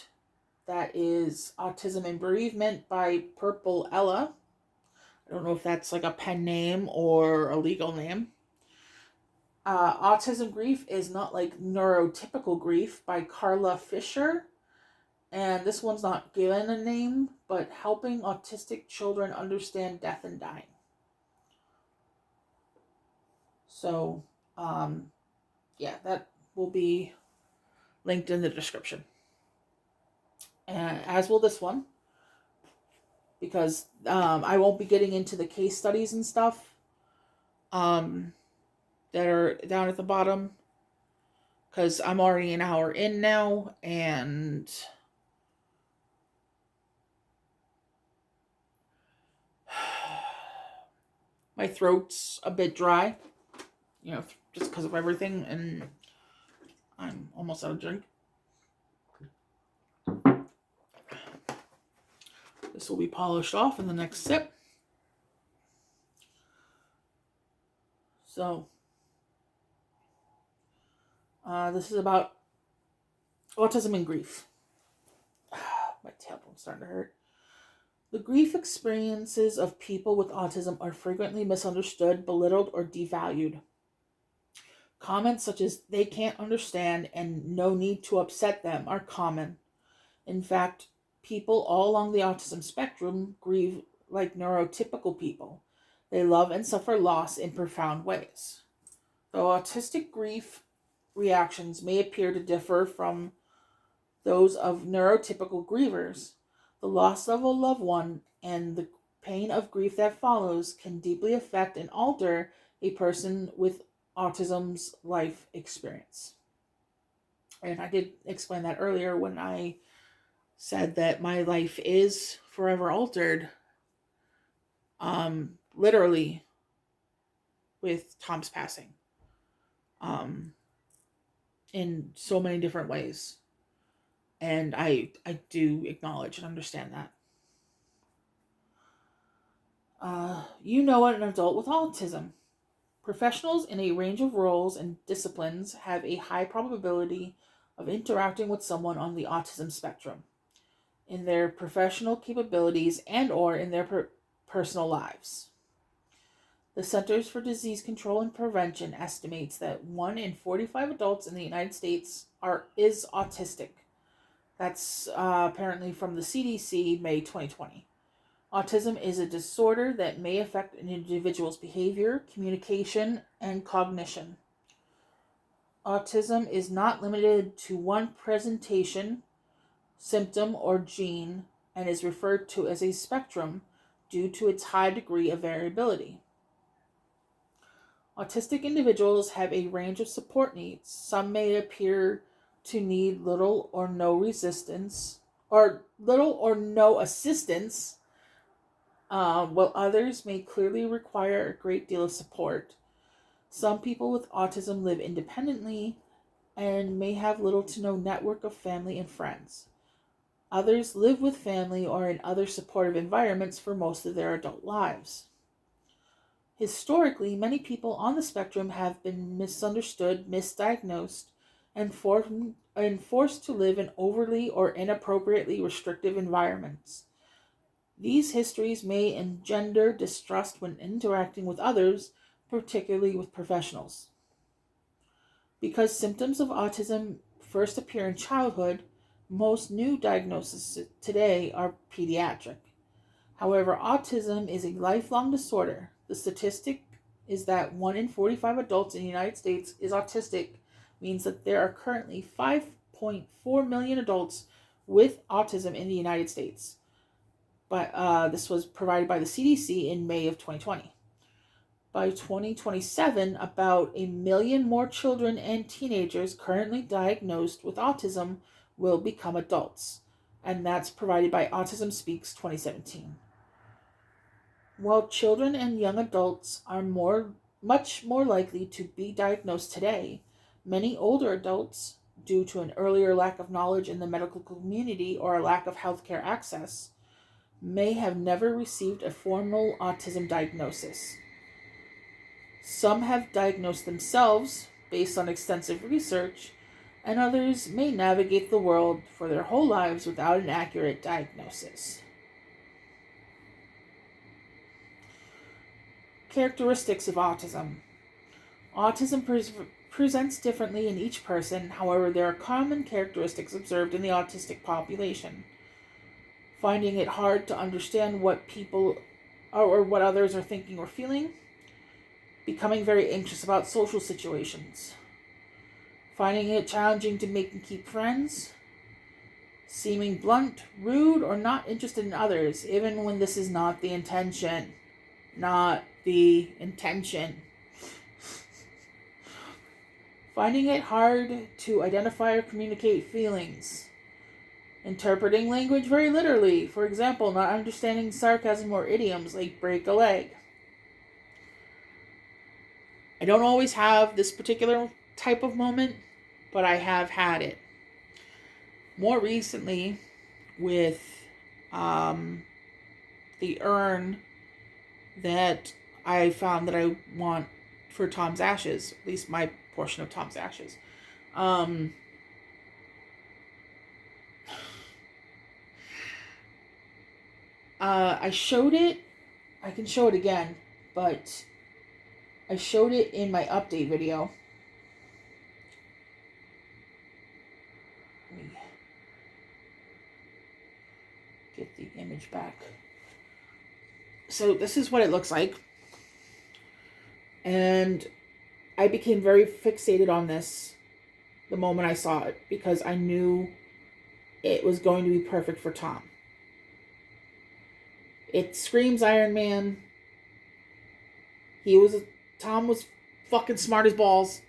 that is Autism and Bereavement by Purple Ella. I don't know if that's like a pen name or a legal name. Autism Grief is Not Like Neurotypical Grief by Carla Fisher. And this one's not given a name, but Helping Autistic Children Understand Death and Dying. So, yeah, that will be linked in the description. And as will this one, because I won't be getting into the case studies and stuff that are down at the bottom, because I'm already an hour in now, and my throat's a bit dry, just because of everything, and I'm almost out of drink. This will be polished off in the next sip. So, this is about autism and grief. My tailbone's starting to hurt. The grief experiences of people with autism are frequently misunderstood, belittled, or devalued. Comments such as "they can't understand" and "no need to upset them" are common. In fact, people all along the autism spectrum grieve like neurotypical people. They love and suffer loss in profound ways. Though autistic grief reactions may appear to differ from those of neurotypical grievers, the loss of a loved one and the pain of grief that follows can deeply affect and alter a person with autism's life experience. And I did explain that earlier when I said that my life is forever altered, literally, with Tom's passing, in so many different ways. And I do acknowledge and understand that. An adult with autism. Professionals in a range of roles and disciplines have a high probability of interacting with someone on the autism spectrum in their professional capabilities and or in their personal lives. The Centers for Disease Control and Prevention estimates that 1 in 45 adults in the United States is autistic. That's apparently from the CDC, May 2020. Autism is a disorder that may affect an individual's behavior, communication, and cognition. Autism is not limited to one presentation, symptom, or gene, and is referred to as a spectrum due to its high degree of variability. Autistic individuals have a range of support needs. Some may appear to need little or no assistance, while others may clearly require a great deal of support. Some people with autism live independently and may have little to no network of family and friends. Others live with family or in other supportive environments for most of their adult lives. Historically, many people on the spectrum have been misunderstood, misdiagnosed, and forced to live in overly or inappropriately restrictive environments. These histories may engender distrust when interacting with others, particularly with professionals. Because symptoms of autism first appear in childhood, most new diagnoses today are pediatric. However, autism is a lifelong disorder. The statistic is that 1 in 45 adults in the United States is autistic, means that there are currently 5.4 million adults with autism in the United States. But this was provided by the CDC in May of 2020. By 2027, about 1 million more children and teenagers currently diagnosed with autism will become adults, and that's provided by Autism Speaks 2017. While children and young adults are much more likely to be diagnosed today, many older adults, due to an earlier lack of knowledge in the medical community or a lack of healthcare access, may have never received a formal autism diagnosis. Some have diagnosed themselves based on extensive research, and others may navigate the world for their whole lives without an accurate diagnosis. Characteristics of autism. Autism presents differently in each person. However, there are common characteristics observed in the autistic population. Finding it hard to understand what people or what others are thinking or feeling. Becoming very anxious about social situations. Finding it challenging to make and keep friends. Seeming blunt, rude, or not interested in others, even when this is not the intention. Not the intention. Finding it hard to identify or communicate feelings. Interpreting language very literally. For example, not understanding sarcasm or idioms like break a leg. I don't always have this particular type of moment, but I have had it. More recently, with the urn that I found that I want for Tom's ashes, at least my portion of Tom's ashes. I showed it. I can show it again, but I showed it in my update video. Let me get the image back. So this is what it looks like. And I became very fixated on this the moment I saw it because I knew it was going to be perfect for Tom. It screams Iron Man. Tom was fucking smart as balls.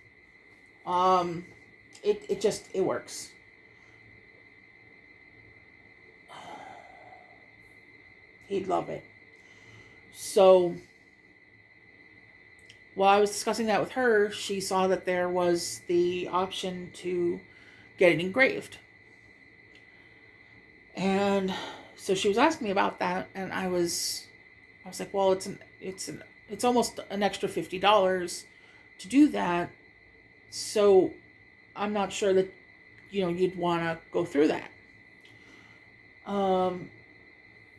It works. He'd love it. So while I was discussing that with her, she saw that there was the option to get it engraved. And so she was asking me about that, and I was like, well, it's almost an extra $50 to do that. So I'm not sure that you'd want to go through that.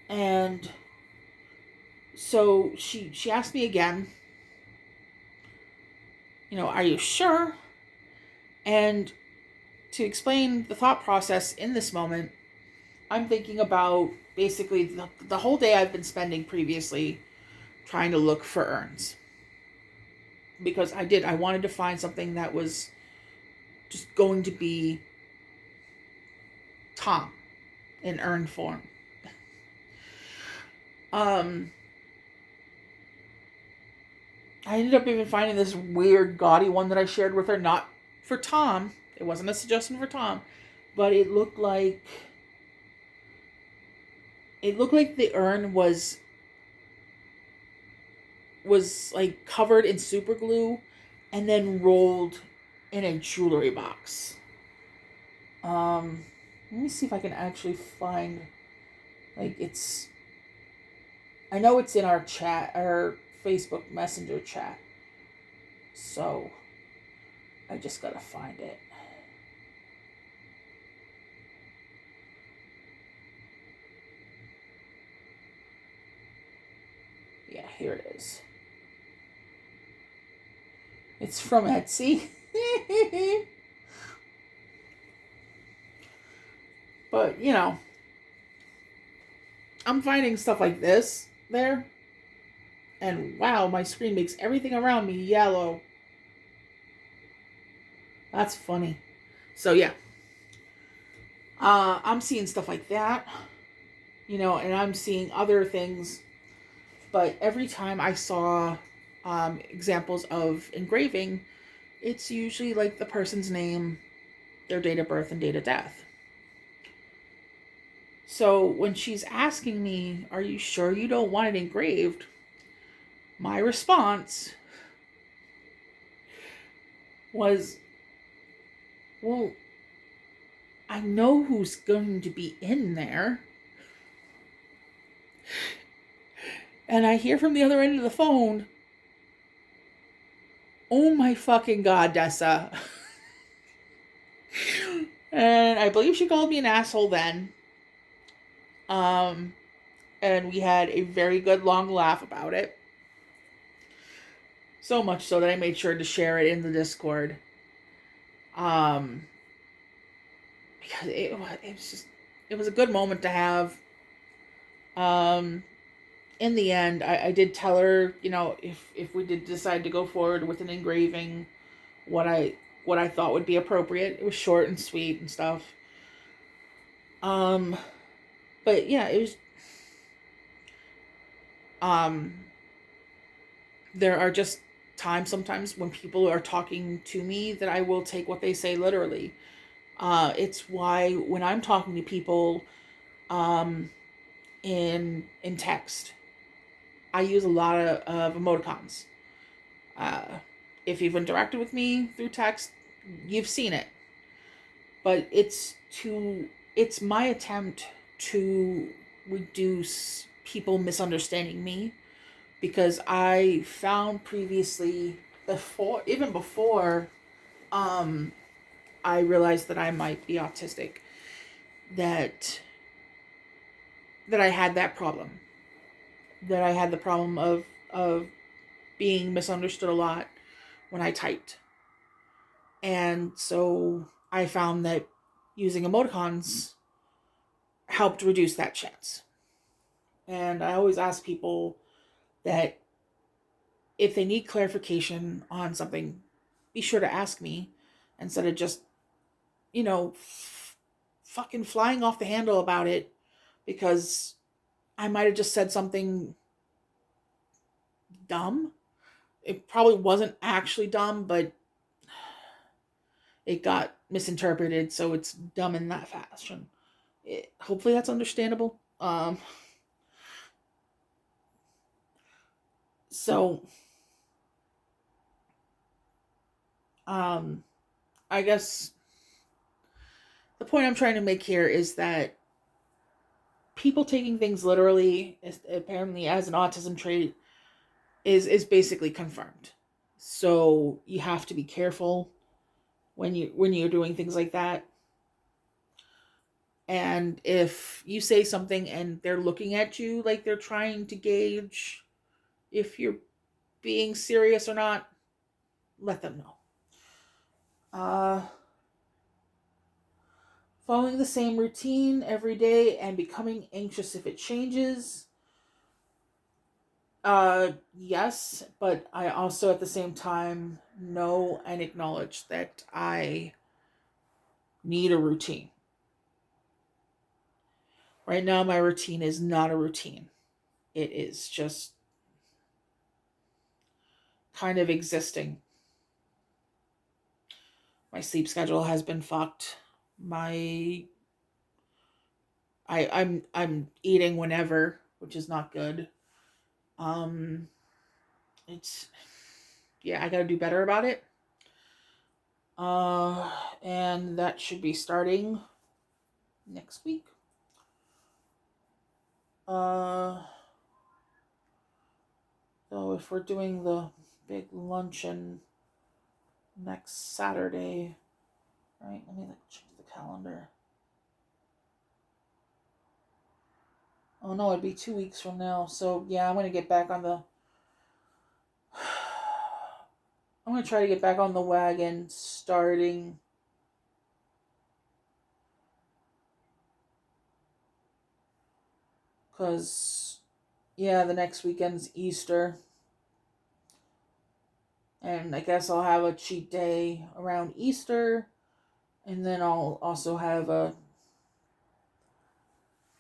And so she asked me again, are you sure? And to explain the thought process in this moment, I'm thinking about basically the whole day I've been spending previously trying to look for urns. Because I wanted to find something that was just going to be Tom in urn form. I ended up even finding this weird gaudy one that I shared with her, not for Tom. It wasn't a suggestion for Tom, but it looked like the urn was like covered in super glue and then rolled in a jewelry box. Let me see if I can actually find, I know it's in our chat, our Facebook Messenger chat. So I just gotta find it. Yeah, here it is. It's from Etsy. But, I'm finding stuff like this there. And wow, my screen makes everything around me yellow. That's funny. So, yeah. I'm seeing stuff like that. And I'm seeing other things. But every time I saw examples of engraving, it's usually like the person's name, their date of birth, and date of death. So when she's asking me, are you sure you don't want it engraved? My response was, well, I know who's going to be in there. And I hear from the other end of the phone, oh my fucking God, Dessa. And I believe she called me an asshole then. And we had a very good long laugh about it. So much so that I made sure to share it in the Discord. Um, because it was just, it was a good moment to have. Um, in the end, I did tell her, if we did decide to go forward with an engraving, what I thought would be appropriate. It was short and sweet and stuff. Um, but yeah, it was. Um, there are just times sometimes when people are talking to me that I will take what they say literally. It's why when I'm talking to people, um, in text, I use a lot of emoticons. Uh, if you've interacted with me through text, you've seen it. But it's my attempt to reduce people misunderstanding me, because I found previously, before um I realized that I might be autistic, that I had that problem. That I had the problem of being misunderstood a lot when I typed. And so I found that using emoticons helped reduce that chance. And I always ask people that if they need clarification on something, be sure to ask me, instead of just, fucking flying off the handle about it, because I might have just said something dumb. It probably wasn't actually dumb, but it got misinterpreted, so it's dumb in that fashion. Hopefully that's understandable. So um, I guess the point I'm trying to make here is that people taking things literally, apparently as an autism trait, is basically confirmed. So you have to be careful when you're doing things like that. And if you say something and they're looking at you like they're trying to gauge if you're being serious or not, let them know. Uh, Following the same routine every day and becoming anxious if it changes. Yes, but I also at the same time know and acknowledge that I need a routine. Right now, my routine is not a routine. It is just kind of existing. My sleep schedule has been fucked. My I'm eating whenever, which is not good. Um, it's Yeah, I gotta do better about it. Uh, and that should be starting next week. Uh, so if we're doing the big luncheon next Saturday, right? Let me check the calendar. Oh no, it'd be 2 weeks from now. So yeah, I'm gonna get back on the. I'm gonna try to get back on the wagon starting. Cause yeah, the next weekend's Easter, and I guess I'll have a cheat day around Easter, and then I'll also have a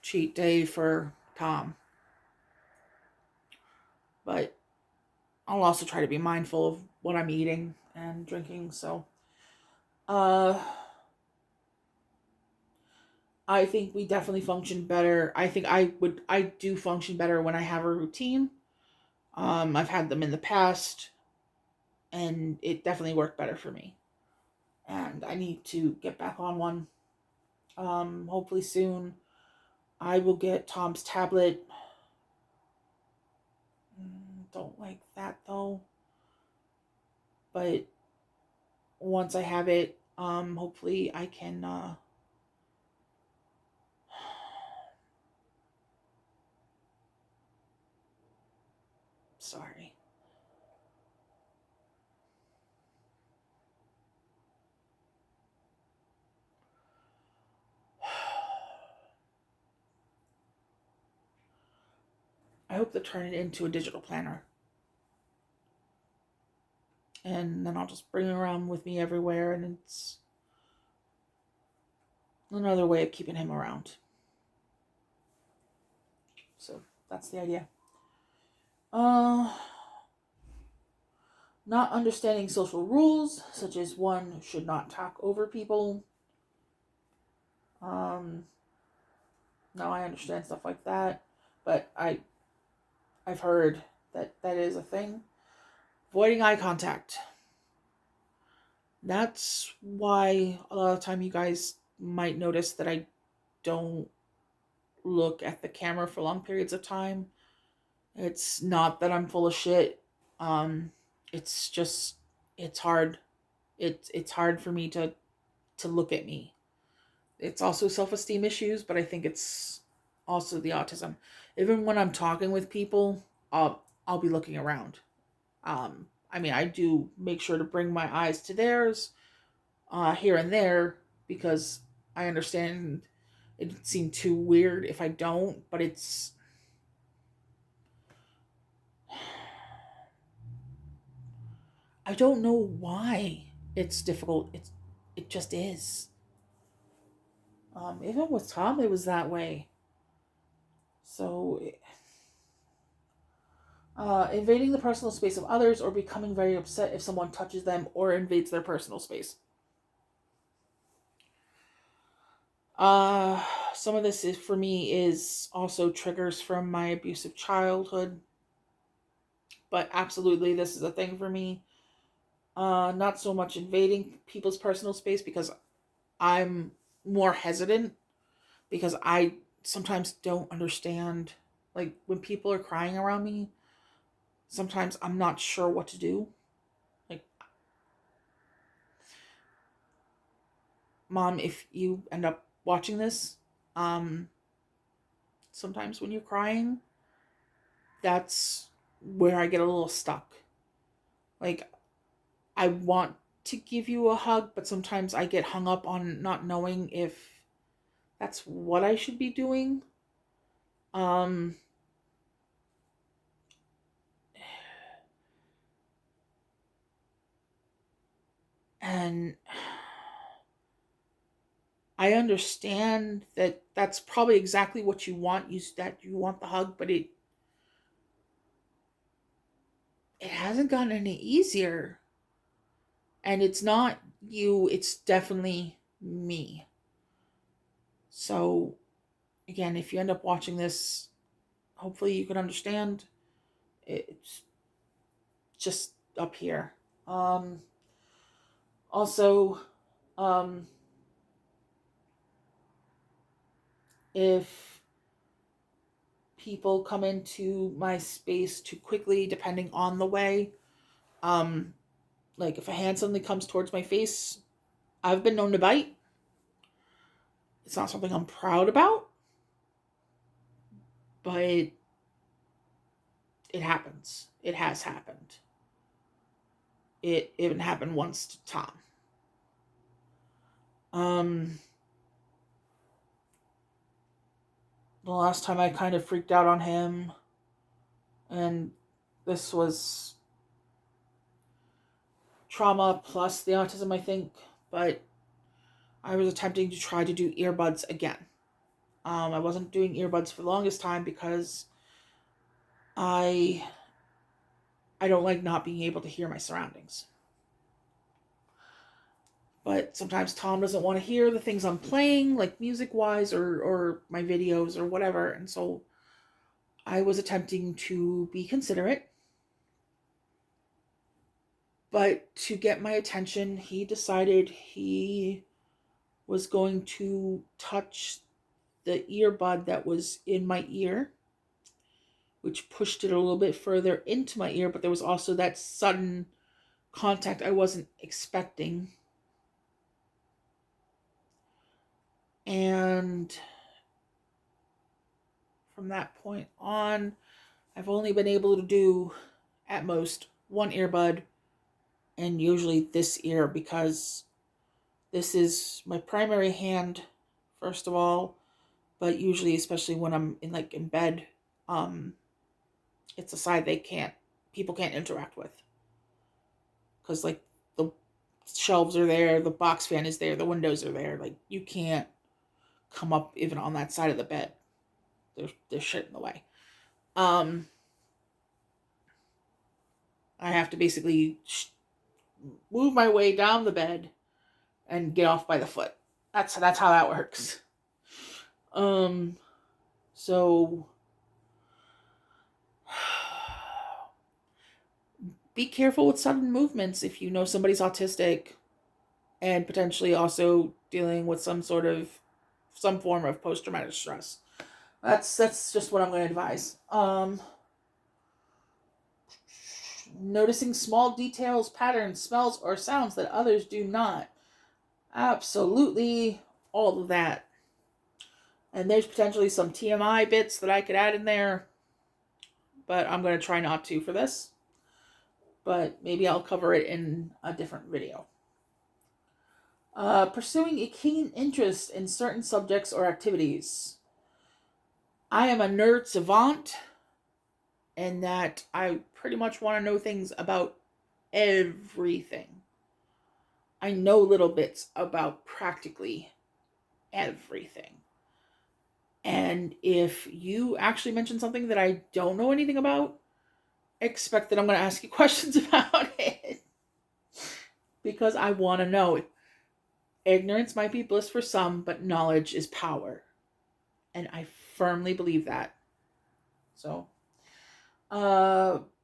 cheat day for Tom. But I'll also try to be mindful of what I'm eating and drinking. So, uh, I think we definitely function better. I do function better when I have a routine. I've had them in the past, and it definitely worked better for me. And I need to get back on one. Hopefully soon. I will get Tom's tablet. Don't like that though. But once I have it, hopefully I can, sorry. I hope to turn it into a digital planner. And then I'll just bring it around with me everywhere, and it's another way of keeping him around. So that's the idea. Uh, Not understanding social rules, such as one should not talk over people. Um, Now I understand stuff like that, but I've heard that that is a thing. Avoiding eye contact. That's why a lot of time you guys might notice that I don't look at the camera for long periods of time. It's not that I'm full of shit. Um, it's just it's hard. It's hard for me to look at me. It's also self-esteem issues, but I think it's also the autism. Even when I'm talking with people, I'll be looking around. I mean, I do make sure to bring my eyes to theirs here and there because I understand it'd seem too weird if I don't, but I don't know why it's difficult. It just is. Even with Tom, it was that way. So, invading the personal space of others or becoming very upset if someone touches them or invades their personal space. Uh, some of this is for me is also triggers from my abusive childhood, but absolutely this is a thing for me. Not so much invading people's personal space because I'm more hesitant because I sometimes don't understand like when people are crying around me, sometimes I'm not sure what to do. Like, mom, if you end up watching this, um sometimes when you're crying, that's where I get a little stuck. Like, I want to give you a hug, but sometimes I get hung up on not knowing if that's what I should be doing. Um and I understand that that's probably exactly what you want, you want the hug, but it hasn't gotten any easier. And it's not you, it's definitely me. So again, if you end up watching this, hopefully you can understand. It's just up here. Um, Also, um, if people come into my space too quickly, depending on the way, um, like if a hand suddenly comes towards my face, I've been known to bite. It's not something I'm proud about, but it happens. It has happened. It even happened once to Tom. Um, the last time I kind of freaked out on him, and this was trauma plus the autism, I think, but I was attempting to try to do earbuds again. I wasn't doing earbuds for the longest time because I I don't like not being able to hear my surroundings. But sometimes Tom doesn't want to hear the things I'm playing, like music wise or my videos or whatever. And so I was attempting to be considerate. But to get my attention, he decided he was going to touch the earbud that was in my ear, which pushed it a little bit further into my ear. But there was also that sudden contact I wasn't expecting. And from that point on, I've only been able to do at most one earbud, and usually this ear because this is my primary hand, first of all, but usually, especially when I'm in bed, um, It's a side people can't interact with. Because, like, the shelves are there, the box fan is there, the windows are there. Like, you can't come up even on that side of the bed. There's shit in the way. Um, I have to basically move my way down the bed and get off by the foot. That's how that works. Um, so be careful with sudden movements if you know somebody's autistic and potentially also dealing with some form of post traumatic stress. That's just what I'm going to advise. Noticing small details, patterns, smells, or sounds that others do not. Absolutely all of that. And there's potentially some TMI bits that I could add in there, but I'm going to try not to for this. But maybe I'll cover it in a different video. Pursuing a keen interest in certain subjects or activities. I am a nerd savant, in that I pretty much want to know things about everything. I know little bits about practically everything. And if you actually mention something that I don't know anything about, expect that I'm going to ask you questions about it. Because I want to know. Ignorance might be bliss for some, but knowledge is power. And I firmly believe that. So,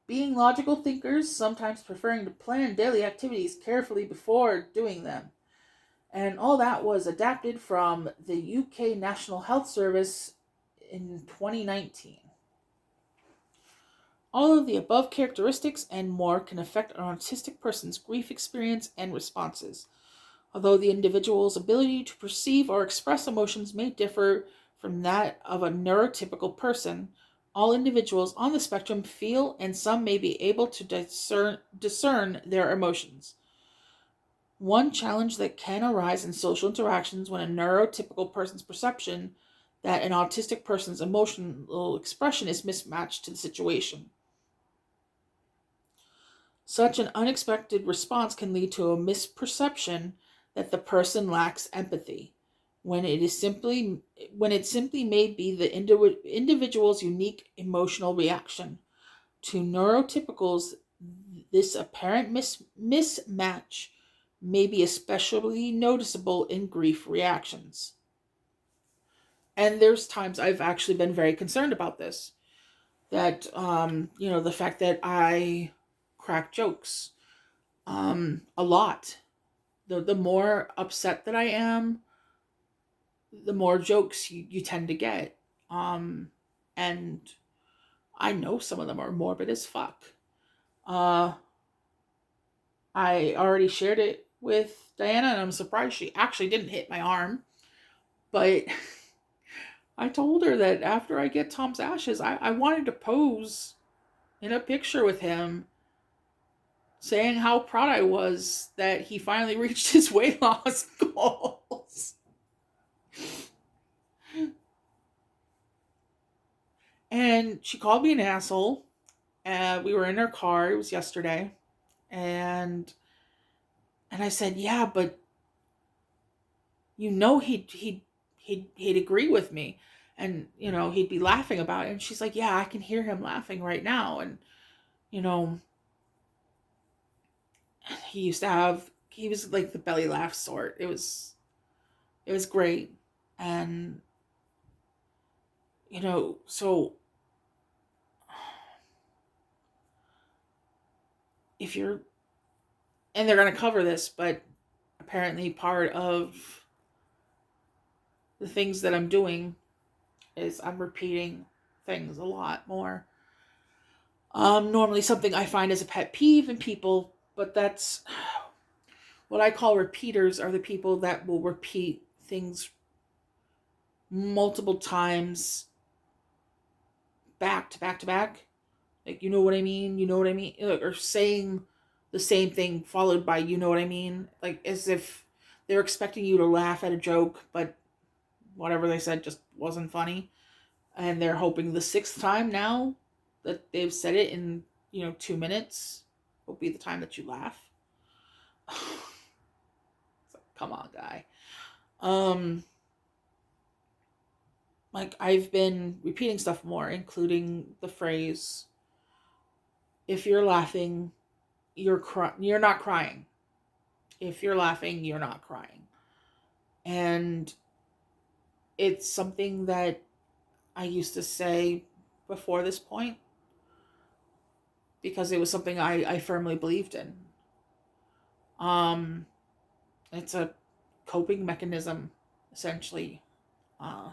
being logical thinkers, sometimes preferring to plan daily activities carefully before doing them. And all that was adapted from the UK National Health Service in 2019. All of the above characteristics and more can affect an autistic person's grief experience and responses. Although the individual's ability to perceive or express emotions may differ from that of a neurotypical person, all individuals on the spectrum feel, and some may be able to discern their emotions. One challenge that can arise in social interactions when a neurotypical person's perception that an autistic person's emotional expression is mismatched to the situation. Such an unexpected response can lead to a misperception that the person lacks empathy, when it simply may be the individual's unique emotional reaction. To neurotypicals, this apparent mismatch may be especially noticeable in grief reactions. And there's times I've actually been very concerned about this. That, the fact that I crack jokes a lot. The more upset that I am, the more jokes you tend to get. And I know some of them are morbid as fuck. I already shared it with Diana, and I'm surprised she actually didn't hit my arm. But I told her that after I get Tom's ashes, I wanted to pose in a picture with him saying how proud I was that he finally reached his weight loss goals. And she called me an asshole. We were in her car. It was yesterday. And I said, yeah, but he'd agree with me. And, he'd be laughing about it. And she's like, yeah, I can hear him laughing right now. And, he was like the belly laugh sort. It was great. And, so if you're, and they're going to cover this, but apparently part of the things that I'm doing is I'm repeating things a lot more. Normally something I find is a pet peeve in people, but that's what I call repeaters are the people that will repeat things multiple times back to back to back. Like, you know what I mean? You know what I mean? Or saying the same thing followed by, you know what I mean? Like, as if they're expecting you to laugh at a joke, but whatever they said just wasn't funny. And they're hoping the sixth time now that they've said it in, 2 minutes will be the time that you laugh. It's like, come on, guy. Like, I've been repeating stuff more, including the phrase, if you're laughing, you're not crying. If you're laughing, you're not crying. And it's something that I used to say before this point because it was something I firmly believed in. Um, it's a coping mechanism, essentially, uh,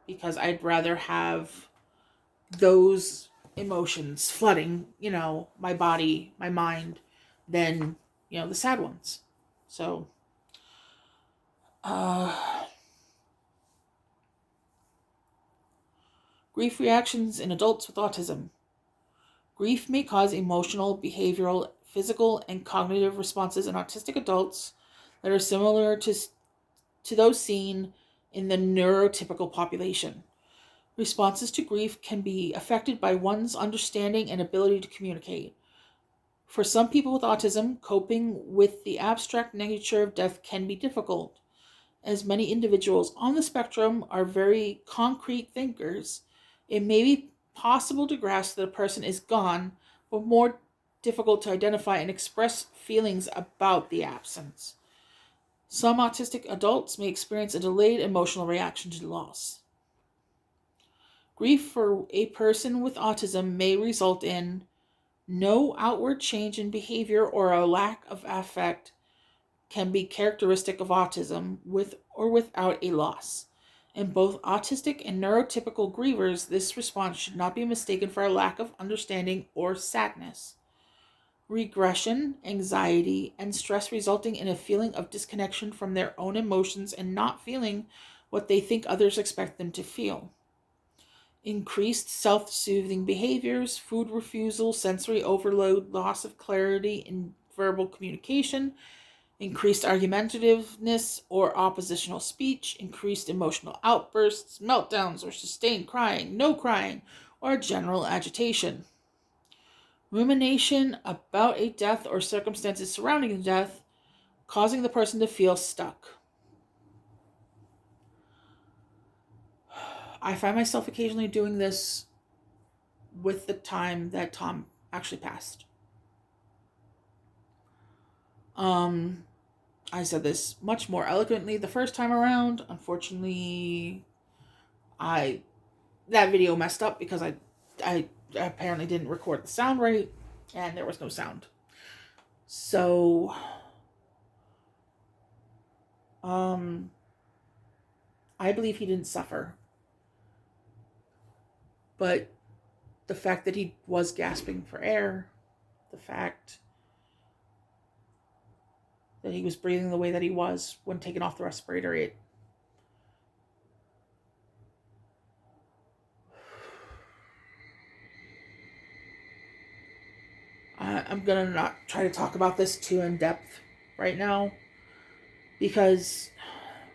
because I'd rather have those emotions flooding, my body, my mind, than, the sad ones. So, grief reactions in adults with autism. Grief may cause emotional, behavioral, physical, and cognitive responses in autistic adults that are similar to those seen in the neurotypical population. Responses to grief can be affected by one's understanding and ability to communicate. For some people with autism, coping with the abstract nature of death can be difficult, as many individuals on the spectrum are very concrete thinkers. It may be possible to grasp that a person is gone, but more difficult to identify and express feelings about the absence. Some autistic adults may experience a delayed emotional reaction to loss. Grief for a person with autism may result in no outward change in behavior or a lack of affect can be characteristic of autism with or without a loss. In both autistic and neurotypical grievers, this response should not be mistaken for a lack of understanding or sadness. Regression, anxiety, and stress resulting in a feeling of disconnection from their own emotions and not feeling what they think others expect them to feel. Increased self-soothing behaviors, food refusal, sensory overload, loss of clarity in verbal communication, increased argumentativeness or oppositional speech, increased emotional outbursts, meltdowns or sustained crying, no crying, or general agitation. Rumination about a death or circumstances surrounding the death, causing the person to feel stuck. I find myself occasionally doing this with the time that Tom actually passed. I said this much more eloquently the first time around. Unfortunately, that video messed up because I apparently didn't record the sound right, and there was no sound. So, I believe he didn't suffer, but the fact that he was gasping for air, the fact that he was breathing the way that he was when taken off the respirator, I'm gonna not try to talk about this too in depth right now, because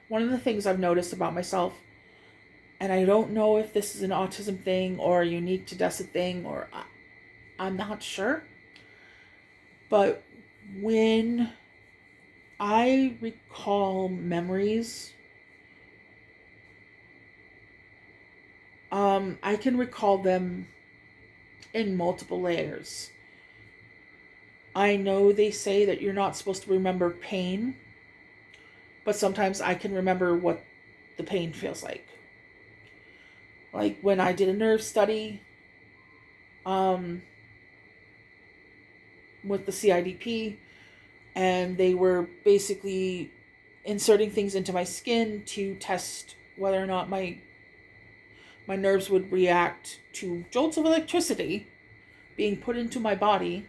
one of the things I've noticed about myself, and I don't know if this is an autism thing or a unique to DESA thing, or I'm not sure, but when I recall memories, I can recall them in multiple layers. I know they say that you're not supposed to remember pain, but sometimes I can remember what the pain feels like. Like when I did a nerve study with the CIDP, and they were basically inserting things into my skin to test whether or not my nerves would react to jolts of electricity being put into my body,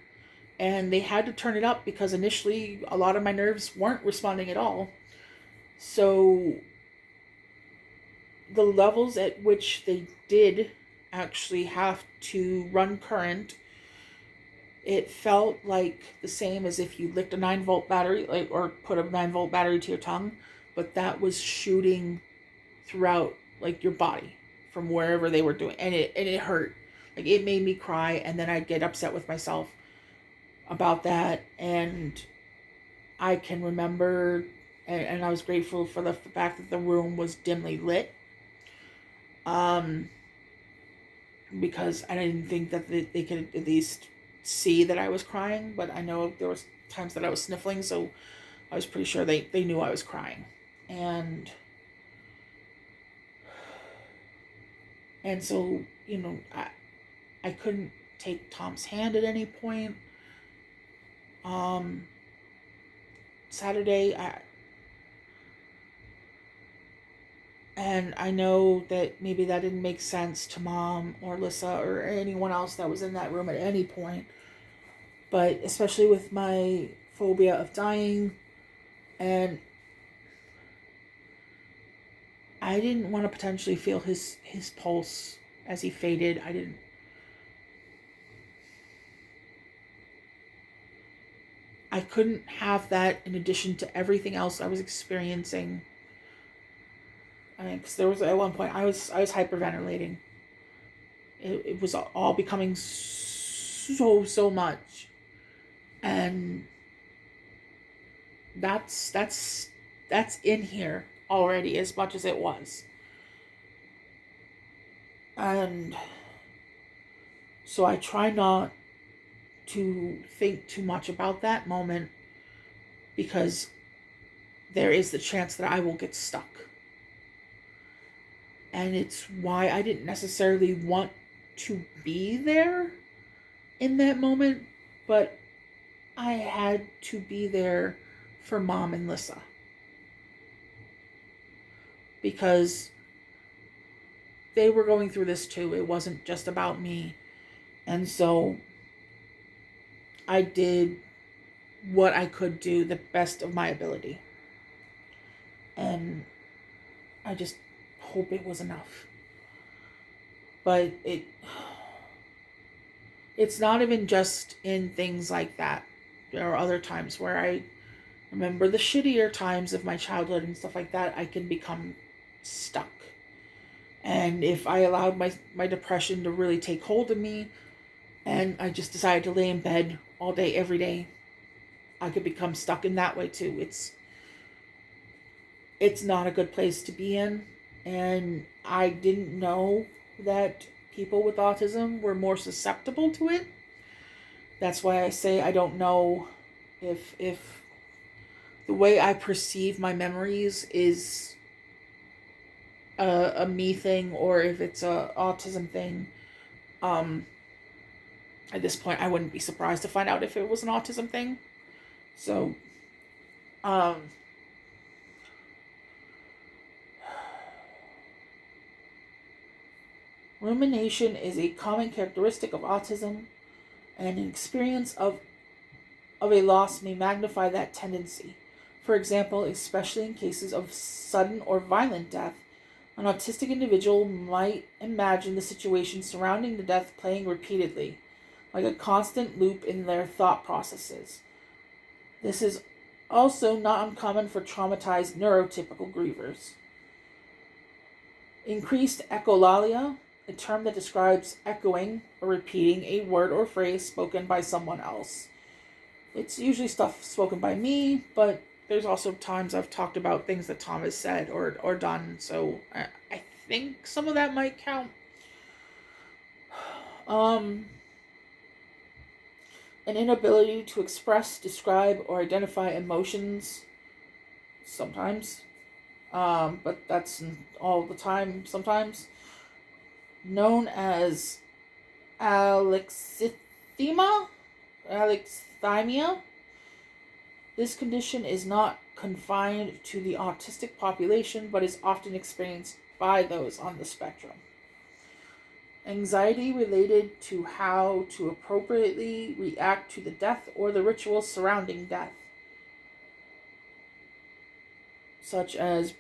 and they had to turn it up because initially a lot of my nerves weren't responding at all. So the levels at which they did actually have to run current, it felt like the same as if you licked a 9-volt battery, like, or put a 9-volt battery to your tongue, but that was shooting throughout, like, your body from wherever they were doing, and it hurt. Like, it made me cry, and then I'd get upset with myself about that. And I can remember, and I was grateful for the fact that the room was dimly lit, um, because I didn't think that they could at least see that I was crying. But I know there was times that I was sniffling, so I was pretty sure they knew I was crying. And so, I couldn't take Tom's hand at any point. Saturday, and I know that maybe that didn't make sense to Mom or Lissa or anyone else that was in that room at any point, but especially with my phobia of dying, and I didn't want to potentially feel his pulse as he faded. I couldn't have that in addition to everything else I was experiencing. I mean, because there was at one point I was hyperventilating. It was all becoming so much, and that's in here already as much as it was. And so I try not to think too much about that moment, because there is the chance that I will get stuck. And it's why I didn't necessarily want to be there in that moment, but I had to be there for Mom and Lissa, because they were going through this too. It wasn't just about me. And so I did what I could do, the best of my ability. And I just hope it was enough. But it's not even just in things like that. There are other times where I remember the shittier times of my childhood and stuff like that. I can become stuck. And if I allowed my depression to really take hold of me, and I just decided to lay in bed all day, every day, I could become stuck in that way too. It's not a good place to be in. And I didn't know that people with autism were more susceptible to it. That's why I say I don't know if the way I perceive my memories is a me thing, or if it's a autism thing. At this point, I wouldn't be surprised to find out if it was an autism thing. So, rumination is a common characteristic of autism, and an experience of a loss may magnify that tendency. For example, especially in cases of sudden or violent death, an autistic individual might imagine the situation surrounding the death playing repeatedly, like a constant loop in their thought processes. This is also not uncommon for traumatized neurotypical grievers. Increased echolalia, a term that describes echoing or repeating a word or phrase spoken by someone else. It's usually stuff spoken by me, but there's also times I've talked about things that Tom has said or done, so I think some of that might count. An inability to express, describe, or identify emotions, sometimes, but that's all the time sometimes, known as alexithymia. This condition is not confined to the autistic population, but is often experienced by those on the spectrum. Anxiety related to how to appropriately react to the death or the rituals surrounding death, such as,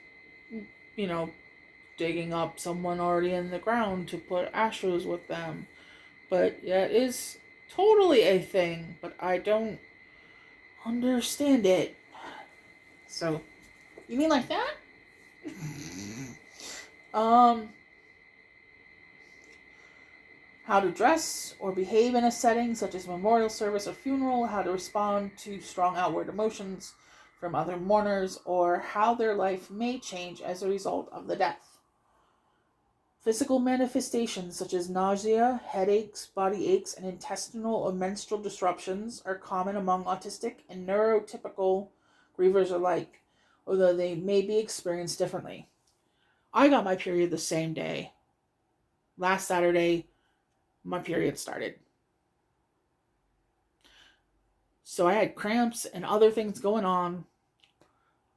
digging up someone already in the ground to put ashes with them. But yeah, it is totally a thing, but I don't understand it. So, you mean like that? how to dress or behave in a setting such as memorial service or funeral, how to respond to strong outward emotions from other mourners, or how their life may change as a result of the death. Physical manifestations such as nausea, headaches, body aches, and intestinal or menstrual disruptions are common among autistic and neurotypical grievers alike, although they may be experienced differently. I got my period the same day. Last Saturday, my period started. So I had cramps and other things going on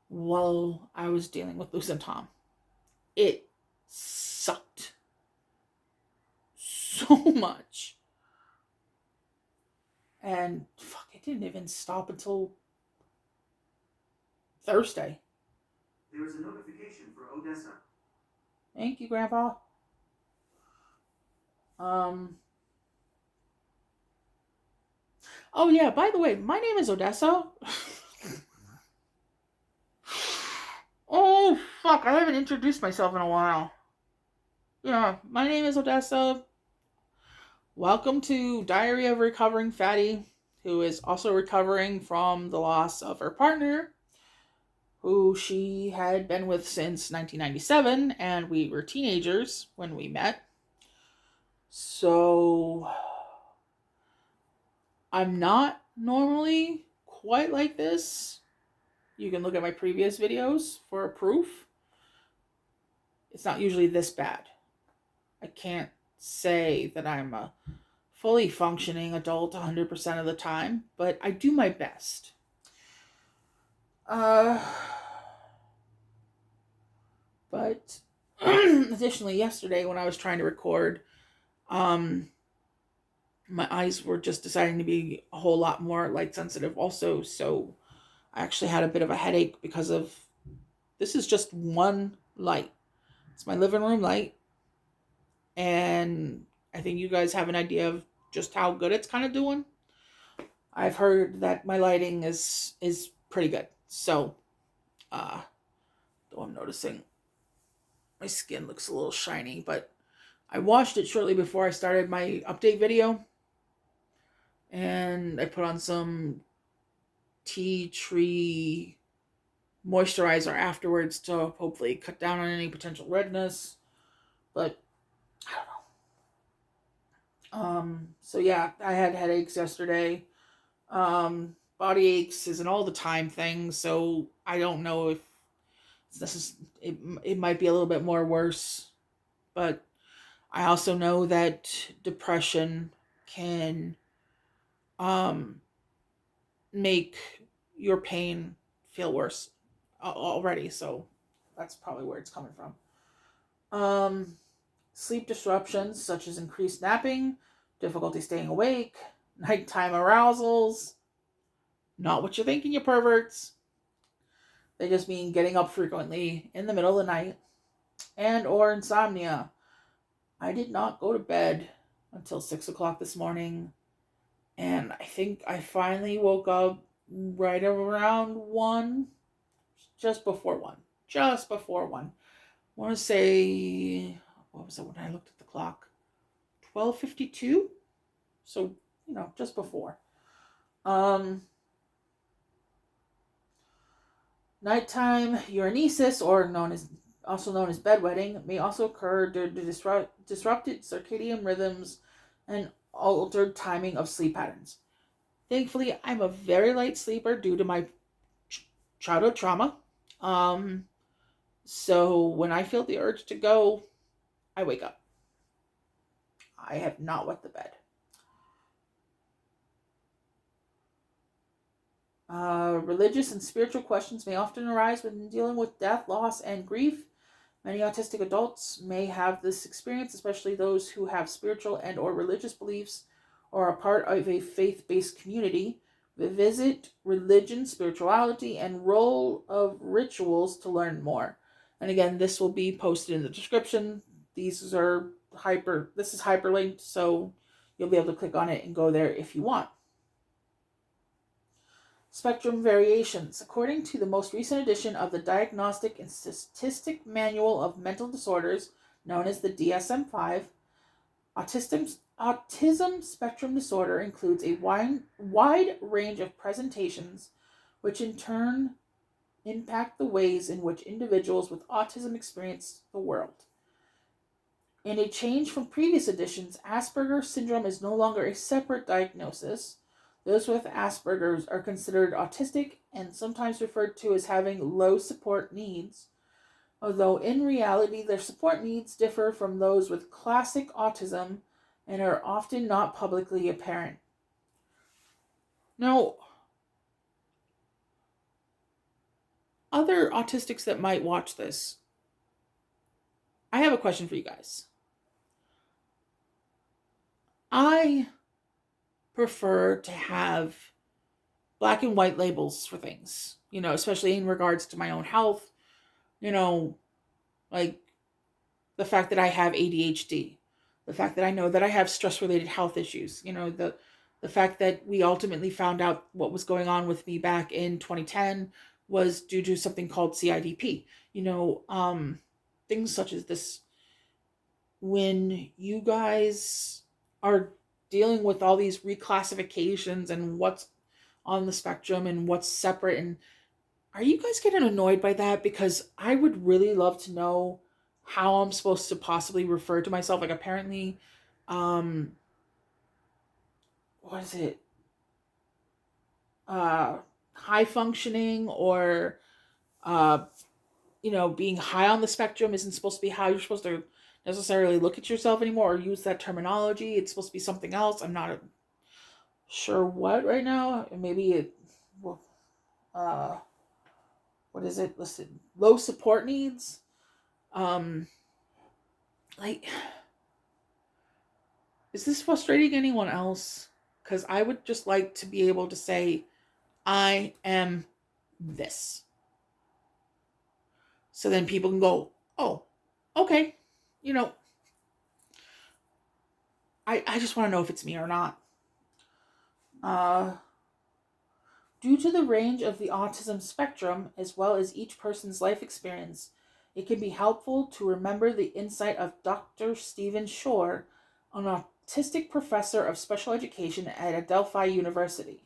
while I was dealing with Luce and Tom. It sucked so much. And fuck, it didn't even stop until Thursday. There is a notification for Odessa. Thank you, Grandpa. Oh yeah, by the way, my name is Odessa. Oh fuck, I haven't introduced myself in a while. Yeah, my name is Odessa. Welcome to Diary of a Recovering Fatty, who is also recovering from the loss of her partner, who she had been with since 1997, and we were teenagers when we met. So, I'm not normally quite like this. You can look at my previous videos for proof. It's not usually this bad. I can't say that I'm a fully functioning adult 100% of the time, but I do my best. But additionally, yesterday when I was trying to record, my eyes were just deciding to be a whole lot more light sensitive also, so I actually had a bit of a headache because of, this is just one light. It's my living room light, and I think you guys have an idea of just how good it's kind of doing. I've heard that my lighting is pretty good. So, though I'm noticing my skin looks a little shiny, but I washed it shortly before I started my update video. And I put on some tea tree moisturizer afterwards to hopefully cut down on any potential redness. But I don't know. So yeah, I had headaches yesterday. Body aches is an all the time thing, so I don't know if this is, it might be a little bit more worse, but I also know that depression can make your pain feel worse already, so that's probably where it's coming from. Sleep disruptions such as increased napping, difficulty staying awake, nighttime arousals, not what you're thinking, you perverts. They just mean getting up frequently in the middle of the night, and or insomnia. I did not go to bed until 6 o'clock this morning, and I think I finally woke up right around 1, just before 1. Just before 1. I want to say, what was it when I looked at the clock? 12:52? So, just before. Nighttime urinesis, or also known as bedwetting, may also occur due to disrupted circadian rhythms and altered timing of sleep patterns. Thankfully, I'm a very light sleeper due to my childhood trauma. So when I feel the urge to go, I wake up. I have not wet the bed. Religious and spiritual questions may often arise when dealing with death, loss, and grief. Many autistic adults may have this experience, especially those who have spiritual and or religious beliefs or are part of a faith-based community. Visit religion, spirituality, and role of rituals to learn more. And again, this will be posted in the description. This is hyperlinked, so you'll be able to click on it and go there if you want. Spectrum variations. According to the most recent edition of the Diagnostic and Statistic Manual of Mental Disorders, known as the DSM-5, Autism spectrum disorder includes a wide range of presentations, which in turn impact the ways in which individuals with autism experience the world. In a change from previous editions, Asperger's syndrome is no longer a separate diagnosis. Those with Asperger's are considered autistic and sometimes referred to as having low support needs, although in reality their support needs differ from those with classic autism and are often not publicly apparent. Now, other autistics that might watch this, I have a question for you guys. I prefer to have black and white labels for things, especially in regards to my own health, you know, like the fact that I have ADHD, the fact that I know that I have stress related health issues, the fact that we ultimately found out what was going on with me back in 2010 was due to something called CIDP. Things such as this. When you guys are dealing with all these reclassifications and what's on the spectrum and what's separate, and are you guys getting annoyed by that? Because I would really love to know how I'm supposed to possibly refer to myself. Like, apparently, um what is it, uh high functioning, or uh being high on the spectrum isn't supposed to be how you're supposed to necessarily look at yourself anymore or use that terminology. It's supposed to be something else. I'm not sure what right now. Maybe it, well, uh what is it listed? Low support needs. um like, is this frustrating anyone else? Because I would just like to be able to say I am this, so then people can go, oh, okay, you know I just want to know if it's me or not. uh Due to the range of the autism spectrum, as well as each person's life experience, it can be helpful to remember the insight of Dr. Stephen Shore, an autistic professor of special education at Adelphi University.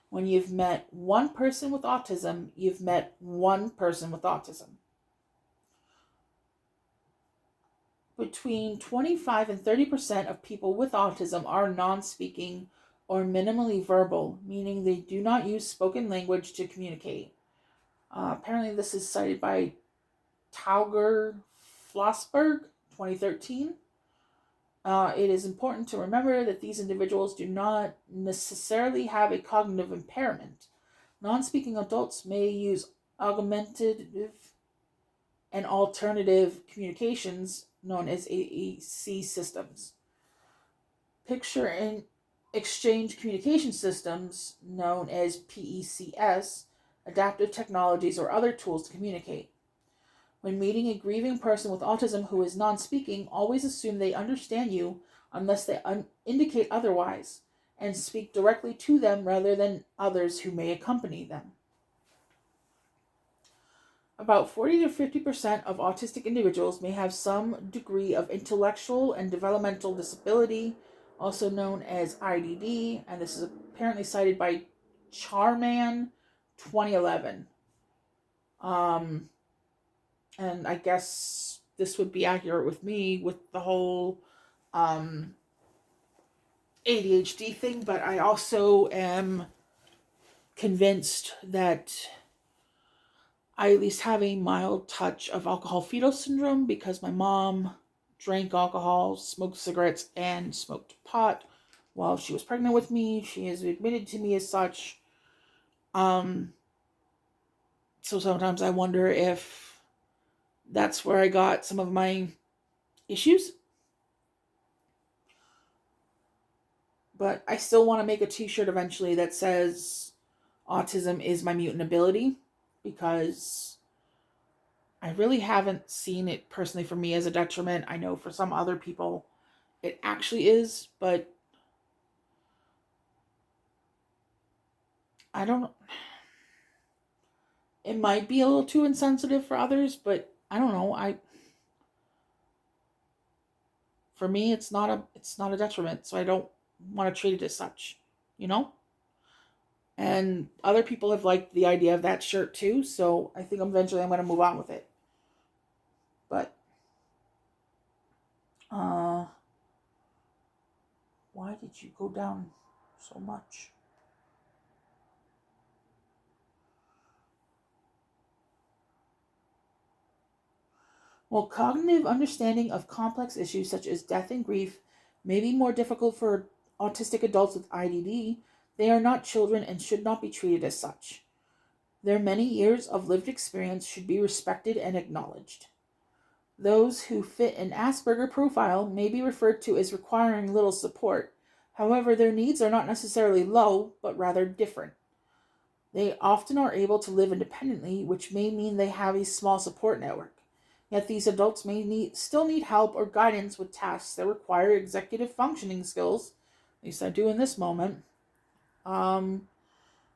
When you've met one person with autism, you've met one person with autism. Between 25 and 30% of people with autism are non speaking or minimally verbal, meaning they do not use spoken language to communicate. Apparently, this is cited by Tauger Flossberg, 2013. It is important to remember that these individuals do not necessarily have a cognitive impairment. Non speaking adults may use augmentative and alternative communications known as AEC systems. Picture and exchange communication systems known as PECS, adaptive technologies, or other tools to communicate. When meeting a grieving person with autism who is non speaking, always assume they understand you unless they indicate otherwise, and speak directly to them rather than others who may accompany them. About 40 to 50% of autistic individuals may have some degree of intellectual and developmental disability, also known as IDD, and this is apparently cited by Charman, 2011. Um, and I guess this would be accurate with me with the whole um, ADHD thing, but I also am convinced that I at least have a mild touch of alcohol fetal syndrome because my mom drank alcohol, smoked cigarettes, and smoked pot while she was pregnant with me. She has admitted to me as such. Um, so sometimes I wonder if that's where I got some of my issues. But I still want to make a t-shirt eventually that says autism is my mutant ability, because I really haven't seen it personally for me as a detriment. I know for some other people it actually is, but I don't, it might be a little too insensitive for others, but I don't know. for me, it's not a detriment. So I don't want to treat it as such, you know. And other people have liked the idea of that shirt too. So I think eventually I'm going to move on with it. But uh, why did you go down so much? While cognitive understanding of complex issues such as death and grief may be more difficult for autistic adults with IDD, they are not children and should not be treated as such. Their many years of lived experience should be respected and acknowledged. Those who fit an Asperger profile may be referred to as requiring little support. However, their needs are not necessarily low, but rather different. They often are able to live independently, which may mean they have a small support network. Yet these adults may still need help or guidance with tasks that require executive functioning skills, at least I do in this moment.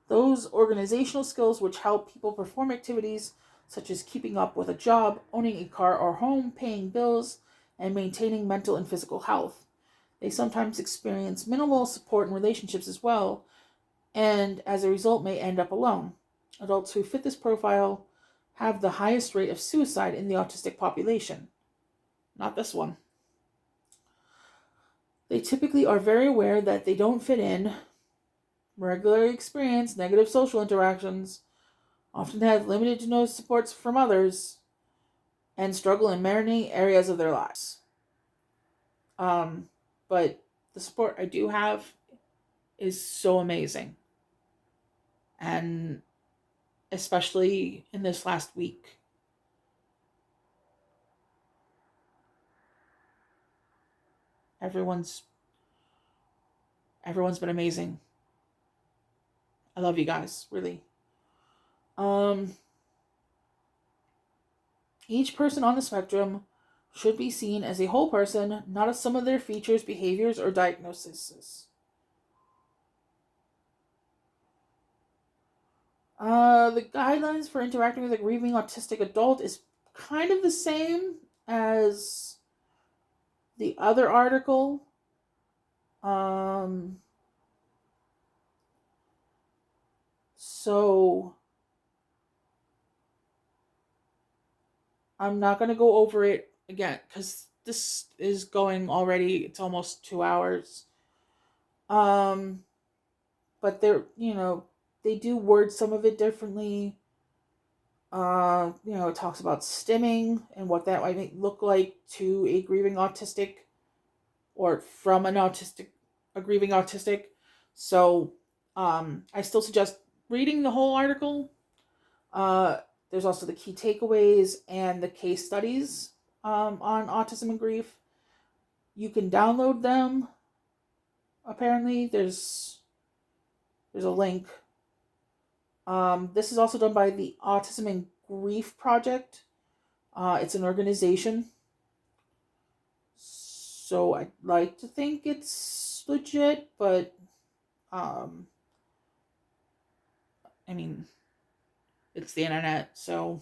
Those organizational skills which help people perform activities such as keeping up with a job, owning a car or home, paying bills, and maintaining mental and physical health. They sometimes experience minimal support in relationships as well, and as a result may end up alone. Adults who fit this profile have the highest rate of suicide in the autistic population. Not this one. They typically are very aware that they don't fit in, regularly experience negative social interactions, often have limited to no supports from others, and struggle in many areas of their lives. But the support I do have is so amazing. And especially in this last week, everyone's everyone's been amazing. I love you guys, really. Um, each person on the spectrum should be seen as a whole person, not as some of their features, behaviors, or diagnoses. The guidelines for interacting with a grieving autistic adult is kind of the same as the other article. So I'm not going to go over it again because this is going already, it's almost 2 hours. But they do word some of it differently. It talks about stimming and what that might look like to a grieving autistic or from a grieving autistic. So, I still suggest reading the whole article. There's also the key takeaways and the case studies on autism and grief. You can download them. Apparently, there's a link. This is also done by the Autism and Grief Project. It's an organization. So I'd like to think it's legit, but I mean, it's the internet, so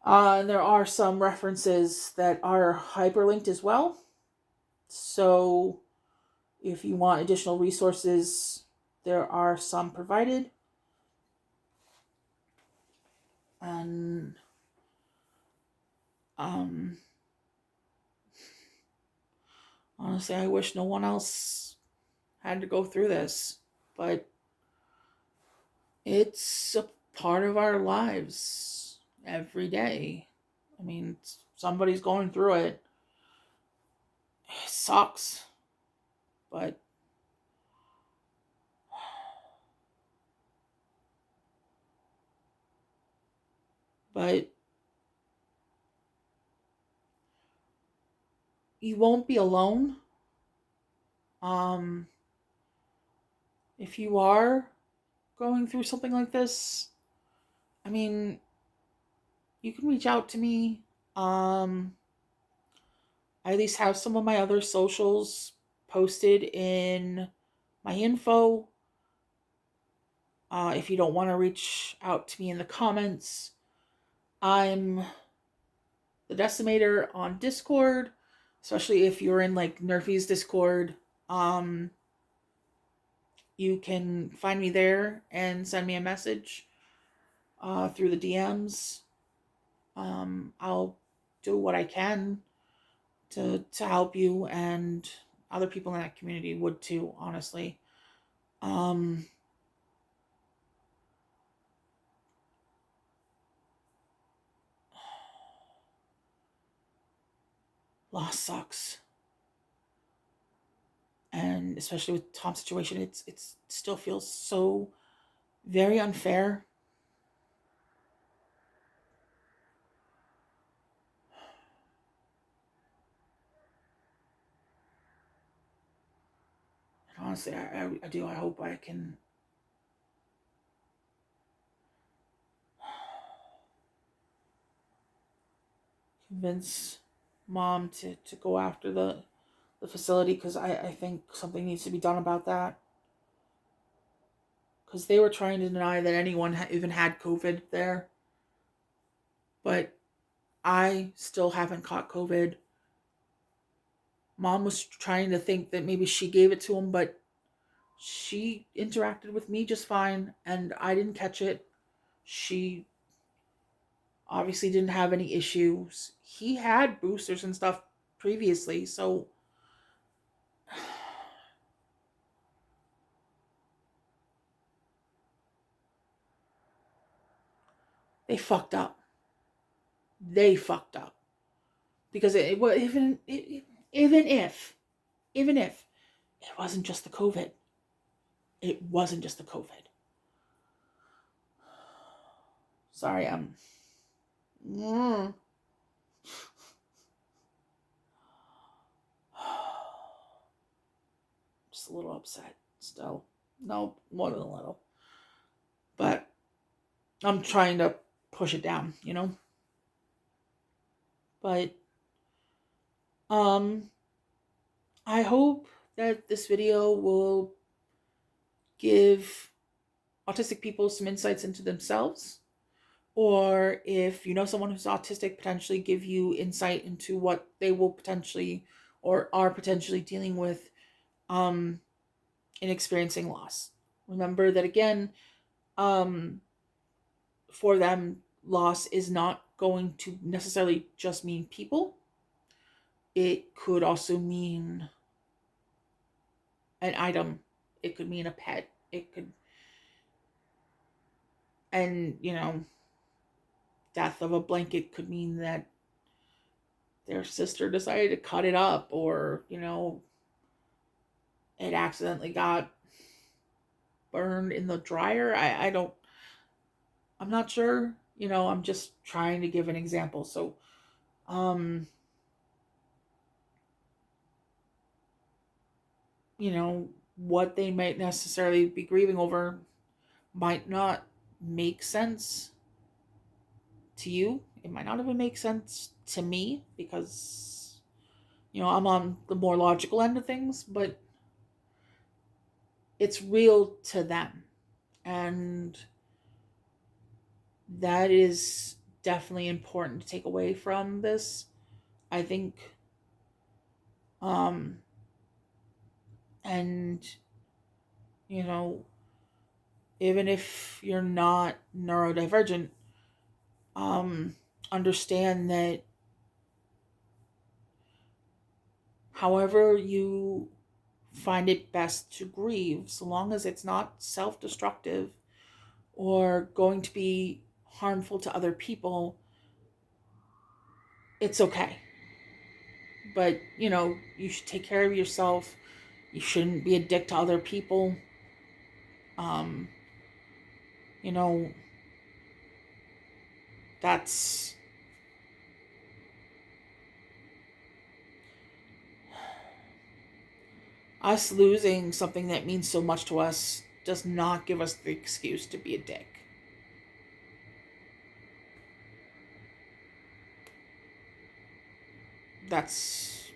there are some references that are hyperlinked as well. So if you want additional resources, there are some provided. And honestly, I wish no one else had to go through this, but it's a part of our lives every day. I mean, somebody's going through it. It sucks, but but you won't be alone. Um, if you are going through something like this, I mean, you can reach out to me. I at least have some of my other socials posted in my info. If you don't want to reach out to me in the comments, I'm the Decimator on Discord, especially if you're in like Nerfy's Discord. Um, you can find me there and send me a message through the DMs. I'll do what I can to help you, and other people in that community would too, honestly. Um, Loss sucks, and especially with Tom's situation, it still feels so very unfair. And honestly, I do. I hope I can convince mom to go after the facility, because I think something needs to be done about that. Because they were trying to deny that anyone even had COVID there. But I still haven't caught COVID. Mom was trying to think that maybe she gave it to him, but she interacted with me just fine, and I didn't catch it. She obviously didn't have any issues. He had boosters and stuff previously, so they fucked up. They fucked up because even if it wasn't just the COVID, it wasn't just the COVID. Sorry, I'm just a little upset still. No, more than a little. But I'm trying to push it down, you know? But um I hope that this video will give autistic people some insights into themselves, or if you know someone who's autistic, potentially give you insight into what they will potentially or are potentially dealing with in experiencing loss. Remember that again, um, for them, loss is not going to necessarily just mean people. It could also mean an item. It could mean a pet. It could, and death of a blanket could mean that their sister decided to cut it up, or it accidentally got burned in the dryer. I'm not sure. I'm just trying to give an example. So, um, what they might necessarily be grieving over might not make sense to you. It might not even make sense to me, because, I'm on the more logical end of things, but it's real to them. And that is definitely important to take away from this, I think. Um, and, you know, even if you're not neurodivergent, understand that however you find it best to grieve, so long as it's not self destructive or going to be harmful to other people, it's okay. But, you should take care of yourself. You shouldn't be a dick to other people. Um, you know, that's us losing something that means so much to us does not give us the excuse to be a dick. That's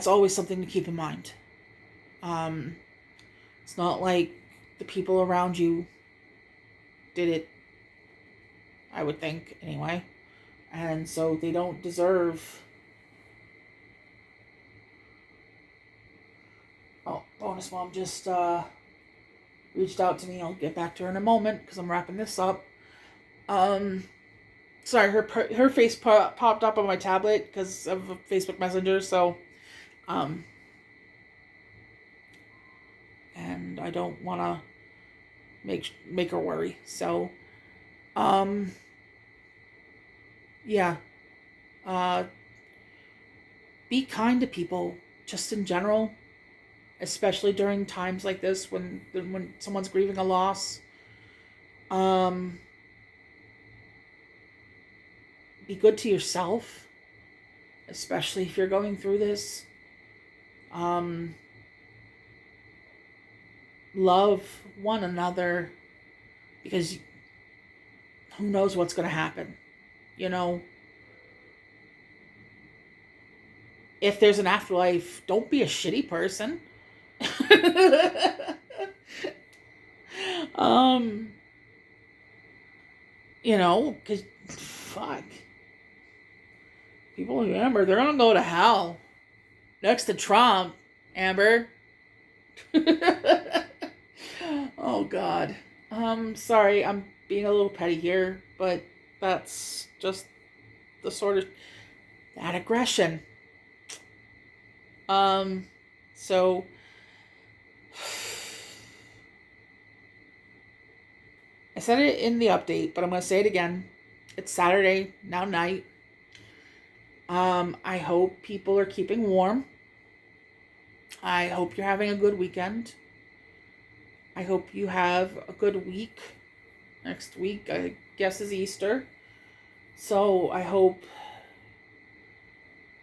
always something to keep in mind. Um, it's not like the people around you did it, I would think, anyway. And so they don't deserve Oh, bonus mom just reached out to me. I'll get back to her in a moment because I'm wrapping this up. Sorry, her face popped up on my tablet because of Facebook Messenger. So, and I don't want to make her worry. So, um, yeah. Uh, be kind to people, just in general, especially during times like this when someone's grieving a loss. Um, be good to yourself, especially if you're going through this. Um, love one another because who knows what's going to happen. You know, if there's an afterlife, don't be a shitty person. um, because fuck, people remember they're gonna go to hell next to Trump, Amber. Oh God. Sorry, I'm being a little petty here, but that's just the sort of that aggression. So I said it in the update, but I'm gonna say it again. It's Saturday, now night. I hope people are keeping warm. I hope you're having a good weekend. I hope you have a good week. Next week, I guess, is Easter. So I hope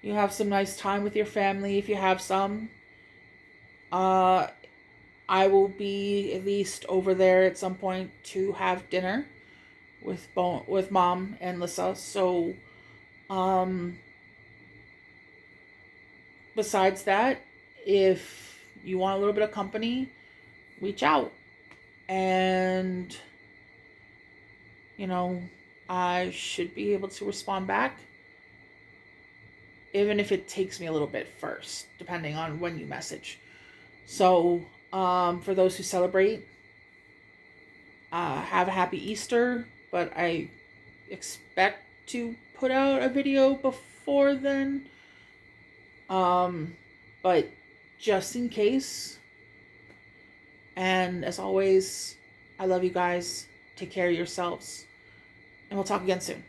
you have some nice time with your family if you have some. Uh, I will be at least over there at some point to have dinner with Mom and Lissa. So, um, besides that, if you want a little bit of company, reach out. And, you know, I should be able to respond back. Even if it takes me a little bit first, depending on when you message. So, for those who celebrate, have a happy Easter. But I expect to put out a video before then. But just in case. And as always, I love you guys. Take care of yourselves. And we'll talk again soon.